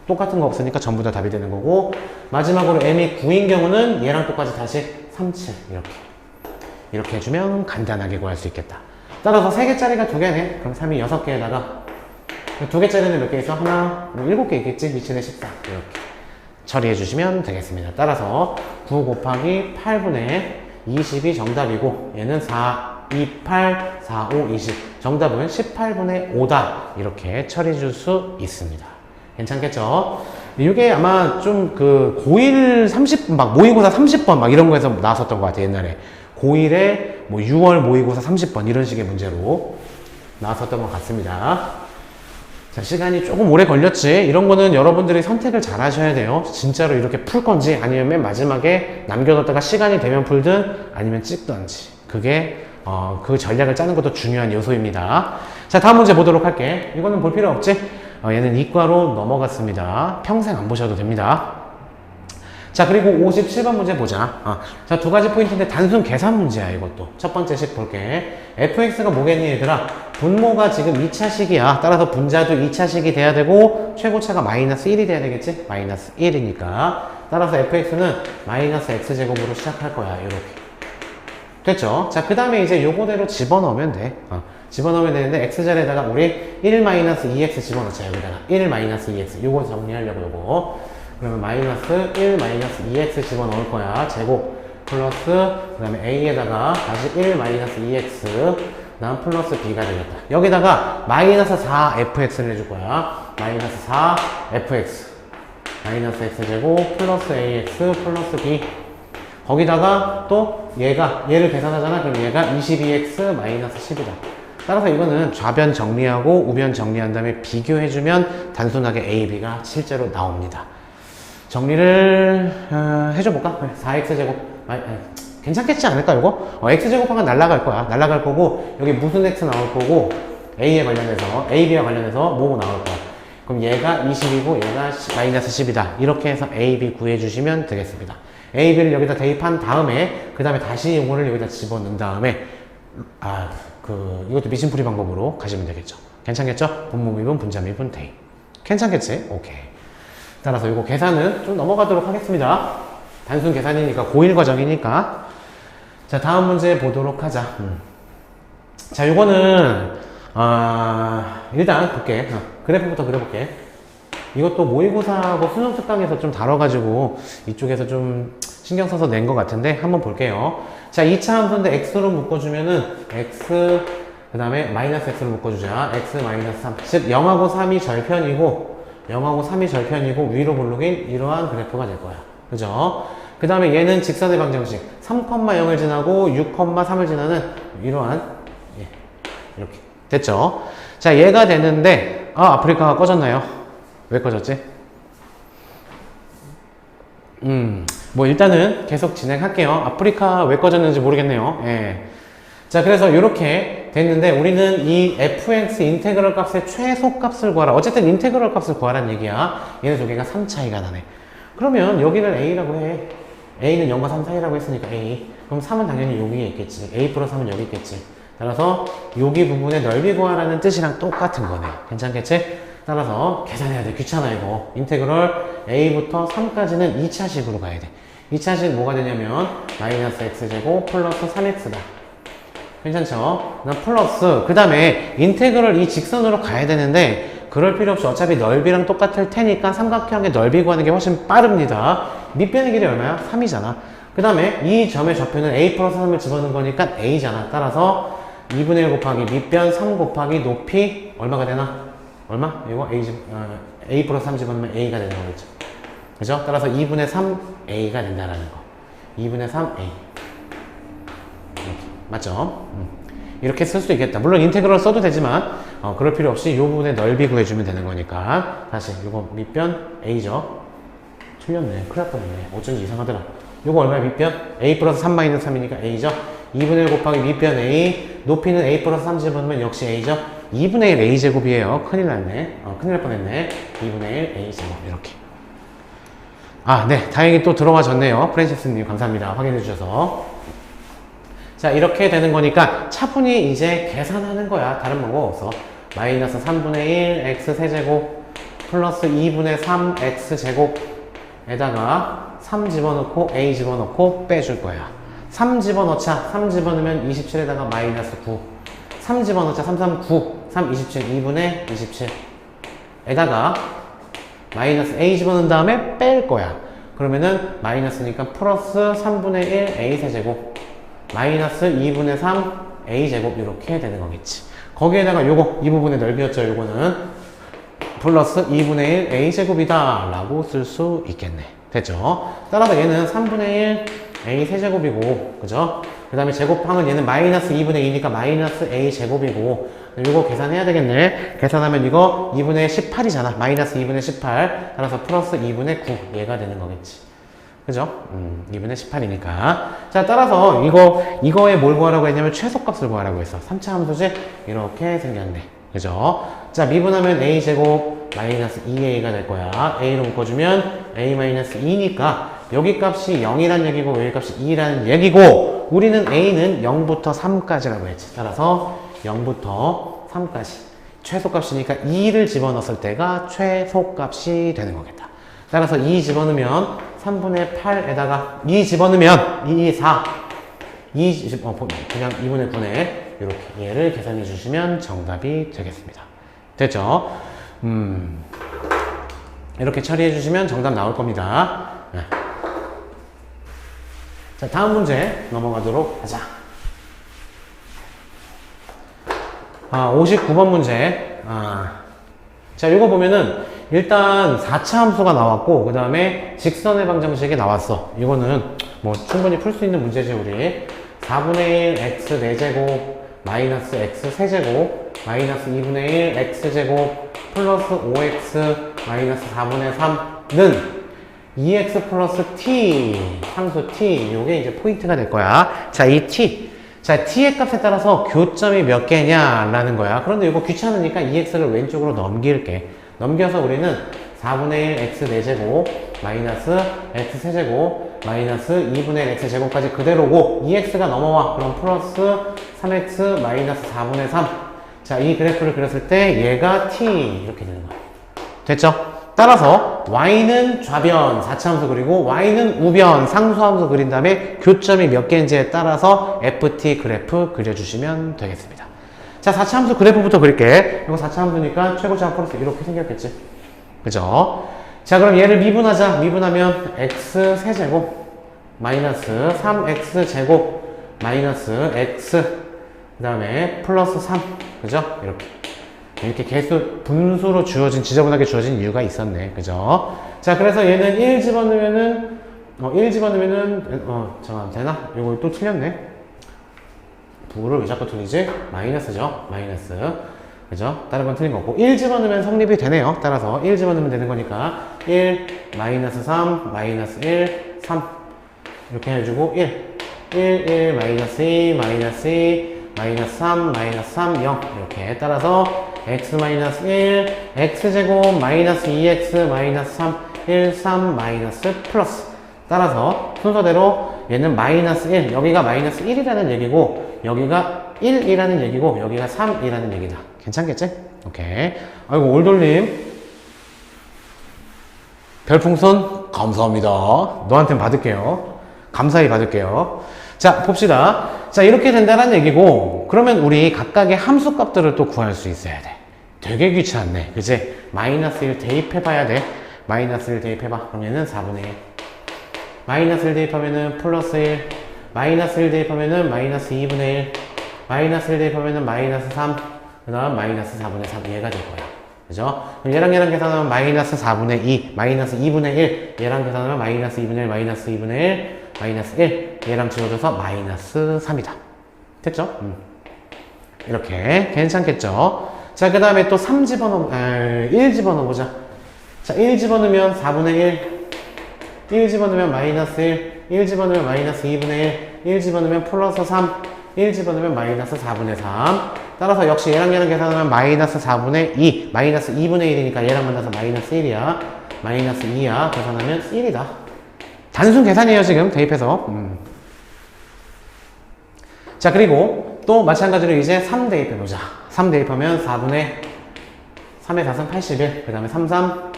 Speaker 1: 똑같은 거 없으니까 전부 다 답이 되는 거고, 마지막으로 m이 9인 경우는 얘랑 똑같이 다시 3, 7. 이렇게 해주면 간단하게 구할 수 있겠다. 따라서 3개짜리가 2개네. 그럼 3이 6개에다가 두 개짜리는 몇 개 있어? 하나, 뭐 7개 있겠지? 2층에 14. 이렇게 처리해 주시면 되겠습니다. 따라서 9 곱하기 8분의 20이 정답이고, 얘는 4, 2, 8, 4, 5, 20. 정답은 18분의 5다. 이렇게 처리해 줄 수 있습니다. 괜찮겠죠? 이게 아마 좀 고1 막 모의고사 30번 막 이런 거에서 나왔었던 것 같아요, 옛날에. 고1에 뭐 6월 모의고사 30번 이런 식의 문제로 나왔었던 것 같습니다. 자, 시간이 조금 오래 걸렸지. 이런 거는 여러분들이 선택을 잘 하셔야 돼요. 진짜로 이렇게 풀 건지 아니면 맨 마지막에 남겨뒀다가 시간이 되면 풀든 아니면 찍던지. 그게 그 전략을 짜는 것도 중요한 요소입니다. 자, 다음 문제 보도록 할게. 이거는 볼 필요 없지? 얘는 이과로 넘어갔습니다. 평생 안 보셔도 됩니다. 자, 그리고 57번 문제 보자. 자, 두 가지 포인트인데 단순 계산 문제야, 이것도. 첫 번째 식 볼게. fx가 뭐겠니, 얘들아? 분모가 지금 2차식이야. 따라서 분자도 2차식이 돼야 되고, 최고차가 마이너스 1이 돼야 되겠지? 마이너스 1이니까. 따라서 fx는 마이너스 x제곱으로 시작할 거야, 이렇게. 됐죠? 자, 그 다음에 이제 요거대로 집어넣으면 돼. 집어넣으면 되는데, x자리에다가 우리 1-2x 집어넣자, 여기다가. 1-2x. 요거 정리하려고, 요거. 그러면 마이너스 1-2x 집어넣을 거야. 제곱 플러스 그 다음에 a에다가 다시 1-2x 다음 플러스 b가 되겠다. 여기다가 마이너스 4fx를 해줄 거야. 마이너스 4fx 마이너스 x제곱 플러스 ax 플러스 b. 거기다가 또 얘를 계산하잖아. 그럼 얘가 22x 마이너스 10이다. 따라서 이거는 좌변 정리하고 우변 정리한 다음에 비교해주면 단순하게 a, b가 실제로 나옵니다. 정리를 해줘볼까? 4x제곱 괜찮겠지 않을까 이거? x제곱하면 날라갈 거야. 날라갈 거고 여기 무슨 x 나올 거고 a에 관련해서 ab와 관련해서 뭐고 나올 거야. 그럼 얘가 20이고 얘가 마이너스 10이다. 이렇게 해서 a, b 구해주시면 되겠습니다. a, b를 여기다 대입한 다음에 그 다음에 다시 이거를 여기다 집어넣은 다음에 이것도 미심풀이 방법으로 가시면 되겠죠. 괜찮겠죠? 분모 미분 분자 미분 대입. 괜찮겠지? 오케이. 따라서 이거 계산은 좀 넘어가도록 하겠습니다. 단순 계산이니까 고1 과정이니까. 자, 다음 문제 보도록 하자. 자, 요거는 일단 볼게. 그래프부터 그려볼게. 이것도 모의고사하고 수능 특강에서 좀 다뤄가지고 이쪽에서 좀 신경 써서 낸 것 같은데 한번 볼게요. 자, 2차 함수인데 x로 묶어주면은 x 그 다음에 마이너스 x로 묶어주자. x 마이너스 3. 즉 0하고 3이 절편이고 0하고 3이 절편이고 위로 볼록인 이러한 그래프가 될 거야. 그죠? 그 다음에 얘는 직선의 방정식 3,0을 지나고 6,3을 지나는 이러한 이렇게 됐죠? 자, 얘가 되는데 아프리카가 꺼졌나요? 왜 꺼졌지? 뭐 일단은 계속 진행할게요. 아프리카 왜 꺼졌는지 모르겠네요. 예. 자, 그래서 이렇게 됐는데 우리는 이 fx 인테그럴 값의 최소 값을 구하라. 어쨌든 인테그럴 값을 구하라는 얘기야. 얘네 두 개가 3 차이가 나네. 그러면 여기를 a라고 해. a는 0과 3 사이라고 했으니까 a. 그럼 3은 당연히 여기에 있겠지. a 플러스 3은 여기 있겠지. 따라서 여기 부분의 넓이 구하라는 뜻이랑 똑같은 거네. 괜찮겠지? 따라서 계산해야 돼. 귀찮아 이거. 인테그럴 a부터 3까지는 2차식으로 가야 돼. 2차식 뭐가 되냐면 마이너스 x제곱 플러스 3x다. 괜찮죠? 난 플러스 그 다음에 인테그럴 이 직선으로 가야 되는데 그럴 필요 없이 어차피 넓이랑 똑같을 테니까 삼각형의 넓이 구하는 게 훨씬 빠릅니다. 밑변의 길이 얼마야? 3이잖아. 그 다음에 이 점의 좌표는 a 플러스 3을 집어넣은 거니까 a잖아. 따라서 2분의 1 곱하기 밑변 3 곱하기 높이 얼마가 되나? 얼마? 이거 a 플러스 3 집어넣으면 a가 되는 거겠죠. 그죠? 따라서 2분의 3a가 된다라는 거. 2분의 3a. 맞죠? 이렇게 쓸 수 있겠다. 물론 인테그럴 써도 되지만 그럴 필요 없이 이 부분의 넓이 구해주면 되는 거니까. 다시 이거 밑변 a죠. 틀렸네. 큰일 날 뻔했네. 어쩐지 이상하더라. 이거 얼마야 밑변? a 플러스 3 마이너스 3이니까 a죠. 2분의 1 곱하기 밑변 a. 높이는 a 플러스 3 집어넣으면 역시 a죠. 2분의 1 a제곱이에요. 큰일 났네. 큰일 날 뻔했네. 2분의 1 a제곱 이렇게. 네. 다행히 또 들어와줬네요. 프랜시스님 감사합니다. 확인해 주셔서. 자, 이렇게 되는 거니까 차분히 이제 계산하는 거야. 다른 방법 없어. 마이너스 3분의 1 x 세제곱 플러스 2분의 3 x 제곱에다가 3 집어넣고 a 집어넣고 빼줄 거야. 3 집어넣자. 3 집어넣으면 27에다가 마이너스 9. 3 집어넣자. 3, 3, 9. 3, 27. 2분의 27. 에다가 마이너스 a 집어넣은 다음에 뺄 거야. 그러면은 마이너스니까 플러스 3분의 1 a 세제곱 마이너스 2분의 3 a 제곱 이렇게 되는 거겠지. 거기에다가 요거 이 부분의 넓이였죠. 요거는 플러스 2분의 1 a 제곱이다 라고 쓸 수 있겠네. 됐죠? 따라서 얘는 3분의 1 a 세제곱이고 그죠? 그 다음에 제곱항은 얘는 마이너스 2분의 2니까 마이너스 a 제곱이고 이거 계산해야 되겠네. 계산하면 이거 2분의 18이잖아. 마이너스 2분의 18 따라서 플러스 2분의 9 얘가 되는 거겠지. 그죠? 2분의 18이니까. 자, 따라서 이거에 뭘 구하라고 했냐면 최소값을 구하라고 했어. 3차 함수지? 이렇게 생겼네. 그죠? 자, 미분하면 a제곱 마이너스 2a가 될 거야. a로 묶어주면 a 마이너스 2니까 여기 값이 0이란 얘기고 여기 값이 2라는 얘기고 우리는 a는 0부터 3까지라고 했지. 따라서 0부터 3까지 최소값이니까 2를 집어넣었을 때가 최소값이 되는 거겠다. 따라서 2 집어넣으면 3분의 8에다가 2 집어넣으면 2, 4 그냥 2분의 9네 이렇게 얘를 계산해 주시면 정답이 되겠습니다. 됐죠? 이렇게 처리해 주시면 정답 나올 겁니다. 네. 자, 다음 문제 넘어가도록 하자. 59번 문제. 자, 이거 보면은 일단 4차 함수가 나왔고 그 다음에 직선의 방정식이 나왔어. 이거는 뭐 충분히 풀 수 있는 문제지 우리. 4분의 1 x 4제곱 마이너스 x 세제곱 마이너스 2분의 1 x제곱 플러스 5x 마이너스 4분의 3는 2x 플러스 t 함수 t 요게 이제 포인트가 될 거야. 자, 이 t 자, t의 값에 따라서 교점이 몇 개냐 라는 거야. 그런데 이거 귀찮으니까 2x를 왼쪽으로 넘길게. 넘겨서 우리는 4분의 1 x 4제곱 마이너스 x 세제곱 마이너스 2분의 1 x 제곱까지 그대로고 2x가 넘어와. 그럼 플러스 3x 마이너스 4분의 3. 자, 이 그래프를 그렸을 때 얘가 t 이렇게 되는 거야. 됐죠? 따라서 y는 좌변 4차함수 그리고 y는 우변 상수함수 그린 다음에 교점이 몇 개인지에 따라서 ft 그래프 그려주시면 되겠습니다. 자, 4차함수 그래프부터 그릴게. 이거 4차함수니까 최고차 플러스 이렇게 생겼겠지. 그죠? 자, 그럼 얘를 미분하자. 미분하면 x 세제곱 마이너스 3x 제곱 마이너스 x 그 다음에 플러스 3 그죠? 이렇게 계수 분수로 주어진 지저분하게 주어진 이유가 있었네. 그죠? 자, 그래서 얘는 1 집어넣으면은 잠깐만 되나? 이거 또 틀렸네. 부를 왜 자꾸 틀리지? 마이너스죠. 마이너스. 그죠? 다른 건 틀린 거고 1 집어넣으면 성립이 되네요. 따라서 1 집어넣으면 되는 거니까 1 마이너스 3 마이너스 1 3 이렇게 해주고 1 마이너스 2 마이너스 2 마이너스 3 마이너스 3 0 이렇게 따라서 x 마이너스 1 x제곱 마이너스 2x 마이너스 3 1 3 마이너스 플러스 따라서 순서대로 얘는 마이너스 1 여기가 마이너스 1이라는 얘기고 여기가 1이라는 얘기고 여기가 3이라는 얘기다. 괜찮겠지? 오케이. 아이고 올돌님 별풍선 감사합니다. 너한텐 받을게요. 감사히 받을게요. 자, 봅시다. 자, 이렇게 된다는 얘기고 그러면 우리 각각의 함수 값들을 또 구할 수 있어야 돼. 되게 귀찮네. 그치? 마이너스 1 대입해봐야 돼. 마이너스 1 대입해봐. 그럼 얘는 4분의 1. 마이너스 1 대입하면은 플러스 1. 마이너스 1 대입하면은 마이너스 2분의 1. 마이너스 1 대입하면은 마이너스 3. 그 다음 마이너스 4분의 3. 얘가 될 거야. 그죠? 그럼 얘랑 계산하면 마이너스 4분의 2. 마이너스 2분의 1. 얘랑 계산하면 마이너스 2분의 1. 마이너스 2분의 1. 마이너스 1. 얘랑 지워줘서 마이너스 3이다. 됐죠? 이렇게 괜찮겠죠? 자, 그 다음에 또 1 집어넣어보자. 자, 1 집어넣으면 4분의 1. 1 집어넣으면 마이너스 1. 1 집어넣으면 마이너스 2분의 1. 1 집어넣으면 플러스 3. 1 집어넣으면 마이너스 4분의 3. 따라서 역시 얘랑 계산하면 마이너스 4분의 2. 마이너스 2분의 1이니까 얘랑 만나서 마이너스 1이야. 마이너스 2야. 계산하면 1이다. 단순 계산이에요, 지금. 대입해서. 자, 그리고 또 마찬가지로 이제 3 대입해보자. 3 대입하면 4분의 3의 4은 81. 그 다음에 3, 3,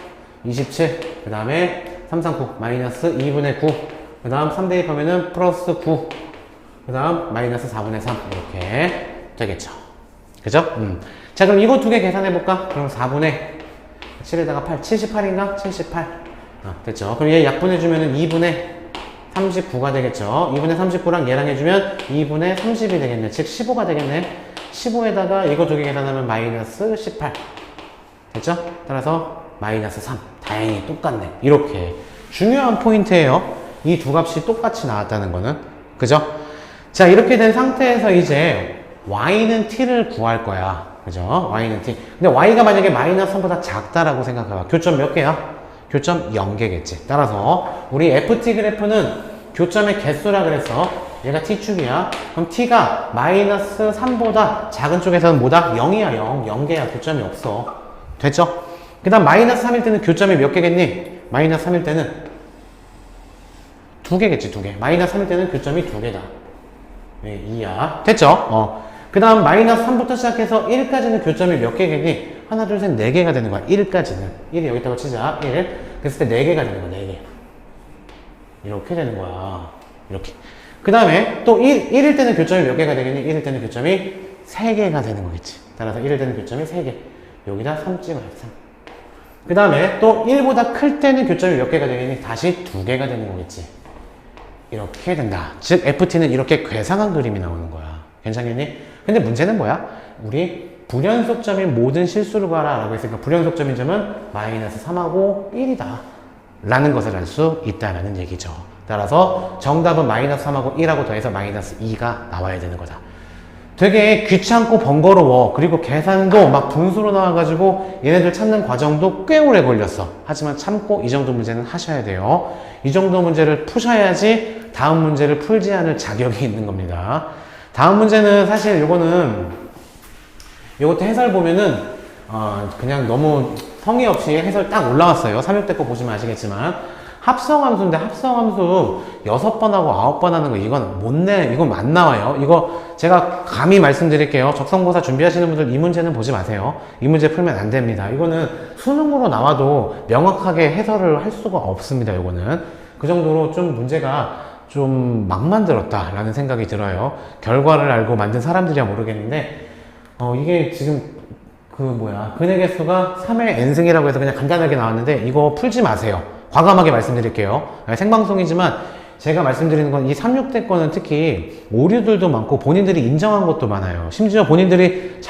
Speaker 1: 27. 그 다음에 3, 3, 9. 마이너스 2분의 9. 그 다음 3 대입하면은 플러스 9. 그 다음 마이너스 4분의 3. 이렇게 되겠죠. 그죠? 자, 그럼 이거 두 개 계산해볼까? 그럼 4분의 7에다가 8, 78인가? 78. 됐죠. 그럼 얘 약분해주면은 2분의 39가 되겠죠. 2분의 39랑 얘랑 해주면 2분의 30이 되겠네. 즉 15가 되겠네. 15에다가 이거 두 개 계산하면 마이너스 18. 됐죠? 따라서 마이너스 3. 다행히 똑같네. 이렇게. 중요한 포인트예요. 이 두 값이 똑같이 나왔다는 거는. 그죠? 자, 이렇게 된 상태에서 이제 y는 t를 구할 거야. 그죠? y는 t. 근데 y가 만약에 마이너스 3보다 작다라고 생각해봐. 교점 몇 개야? 교점 0개겠지. 따라서 우리 ft 그래프는 교점의 개수라 그랬어. 얘가 t축이야. 그럼 t가 마이너스 3보다 작은 쪽에서는 뭐다? 0이야. 0개야. 교점이 없어. 됐죠? 그 다음 마이너스 3일 때는 교점이 몇 개겠니? 마이너스 3일 때는 2개겠지. 2개. 마이너스 3일 때는 교점이 2개다. 네, 2야. 됐죠? 그 다음 마이너스 3부터 시작해서 1까지는 교점이 몇 개겠니? 하나, 둘, 셋, 4개가 되는 거야. 1까지는. 1이 여기다가 치자. 1. 그랬을 때 4개가 되는 거야. 4개. 이렇게 되는 거야. 이렇게. 그 다음에 또 1일 때는 교점이 몇 개가 되겠니? 1일 때는 교점이 3개가 되는 거겠지. 따라서 1일 때는 교점이 3개. 여기다 3 찍어야 돼. 3. 그 다음에 또 1보다 클 때는 교점이 몇 개가 되겠니? 다시 2개가 되는 거겠지. 이렇게 된다. 즉 FT는 이렇게 괴상한 그림이 나오는 거야. 괜찮겠니? 근데 문제는 뭐야? 우리 불연속점인 모든 실수를 구하라 라고 했으니까 불연속점인 점은 마이너스 3하고 1이다 라는 것을 알 수 있다라는 얘기죠. 따라서 정답은 마이너스 3하고 1하고 더해서 마이너스 2가 나와야 되는 거다. 되게 귀찮고 번거로워. 그리고 계산도 막 분수로 나와가지고 얘네들 찾는 과정도 꽤 오래 걸렸어. 하지만 참고 이 정도 문제는 하셔야 돼요. 이 정도 문제를 푸셔야지 다음 문제를 풀지 않을 자격이 있는 겁니다. 다음 문제는 사실 요것도 해설 보면은 그냥 너무 성의 없이 해설 딱 올라왔어요. 3학대 거 보시면 아시겠지만 합성함수인데 합성함수 6번하고 9번 하는 거 이건 안 나와요. 이거 제가 감히 말씀드릴게요. 적성고사 준비하시는 분들 이 문제는 보지 마세요. 이 문제 풀면 안 됩니다. 이거는 수능으로 나와도 명확하게 해설을 할 수가 없습니다. 이거는 그 정도로 좀 문제가 좀 막 만들었다 라는 생각이 들어요. 결과를 알고 만든 사람들이야 모르겠는데 이게 지금 근의 개수가 3의 n승이라고 해서 그냥 간단하게 나왔는데 이거 풀지 마세요. 과감하게 말씀드릴게요. 생방송이지만 제가 말씀드리는 건 이 3,6대 거는 특히 오류들도 많고 본인들이 인정한 것도 많아요. 심지어 본인들이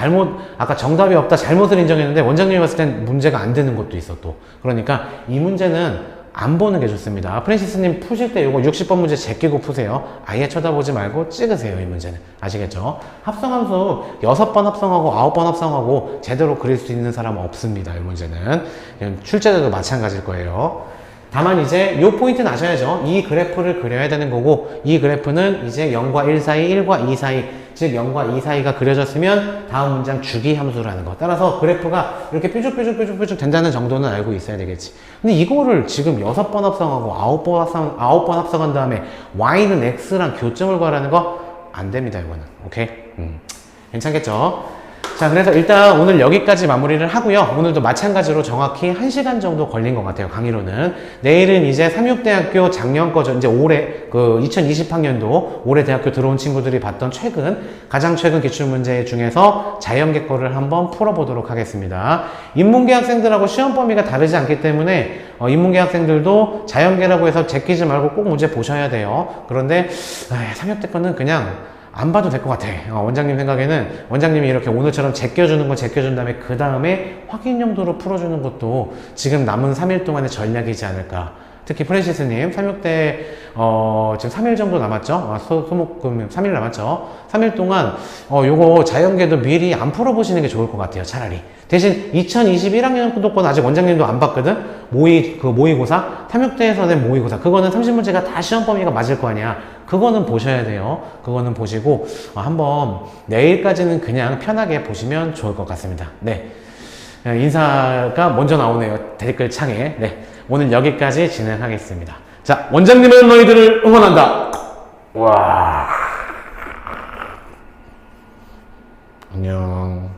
Speaker 1: 아까 정답이 없다 잘못을 인정했는데 원장님이 봤을 땐 문제가 안 되는 것도 있어 또. 그러니까 이 문제는 안 보는 게 좋습니다. 프랜시스님 푸실 때 이거 60번 문제 제끼고 푸세요. 아예 쳐다보지 말고 찍으세요. 이 문제는. 아시겠죠? 합성함수 6번 합성하고 9번 합성하고 제대로 그릴 수 있는 사람은 없습니다. 이 문제는. 출제자도 마찬가지일 거예요. 다만 이제 요 포인트는 아셔야죠. 이 그래프를 그려야 되는 거고 이 그래프는 이제 0과 1 사이, 1과 2 사이, 즉 0과 2 사이가 그려졌으면 다음 문장 주기 함수라는 거. 따라서 그래프가 이렇게 뾰족뾰족 된다는 정도는 알고 있어야 되겠지. 근데 이거를 지금 6번 합성하고 9번 합성한 다음에 y는 x랑 교점을 구하라는 거 안 됩니다. 이거는. 오케이? 괜찮겠죠? 자, 그래서 일단 오늘 여기까지 마무리를 하고요. 오늘도 마찬가지로 정확히 1시간 정도 걸린 것 같아요. 강의로는. 내일은 이제 삼육대학교 작년 거죠. 이제 올해 2020학년도 올해 대학교 들어온 친구들이 봤던 가장 최근 기출문제 중에서 자연계 거를 한번 풀어보도록 하겠습니다. 인문계 학생들하고 시험 범위가 다르지 않기 때문에 인문계 학생들도 자연계라고 해서 제끼지 말고 꼭 문제 보셔야 돼요. 그런데 삼육대 거는 그냥 안 봐도 될 것 같아. 원장님 생각에는 원장님이 이렇게 오늘처럼 제껴주는 거 제껴준 다음에 그 다음에 확인 용도로 풀어주는 것도 지금 남은 3일 동안의 전략이지 않을까. 특히 프랜시스님 3학대 지금 3일 정도 남았죠. 소목금 3일 남았죠. 3일 동안 요거 자연계도 미리 안 풀어보시는 게 좋을 것 같아요. 차라리. 대신 2021학년 건 아직 원장님도 안 봤거든. 모의고사 3학대에서 낸 모의고사 그거는 30문제가 다 시험 범위가 맞을 거 아니야. 그거는 보셔야 돼요. 그거는 보시고 한번 내일까지는 그냥 편하게 보시면 좋을 것 같습니다. 네, 인사가 먼저 나오네요. 댓글 창에. 네, 오늘 여기까지 진행하겠습니다. 자, 원장님은 너희들을 응원한다. 와. 안녕.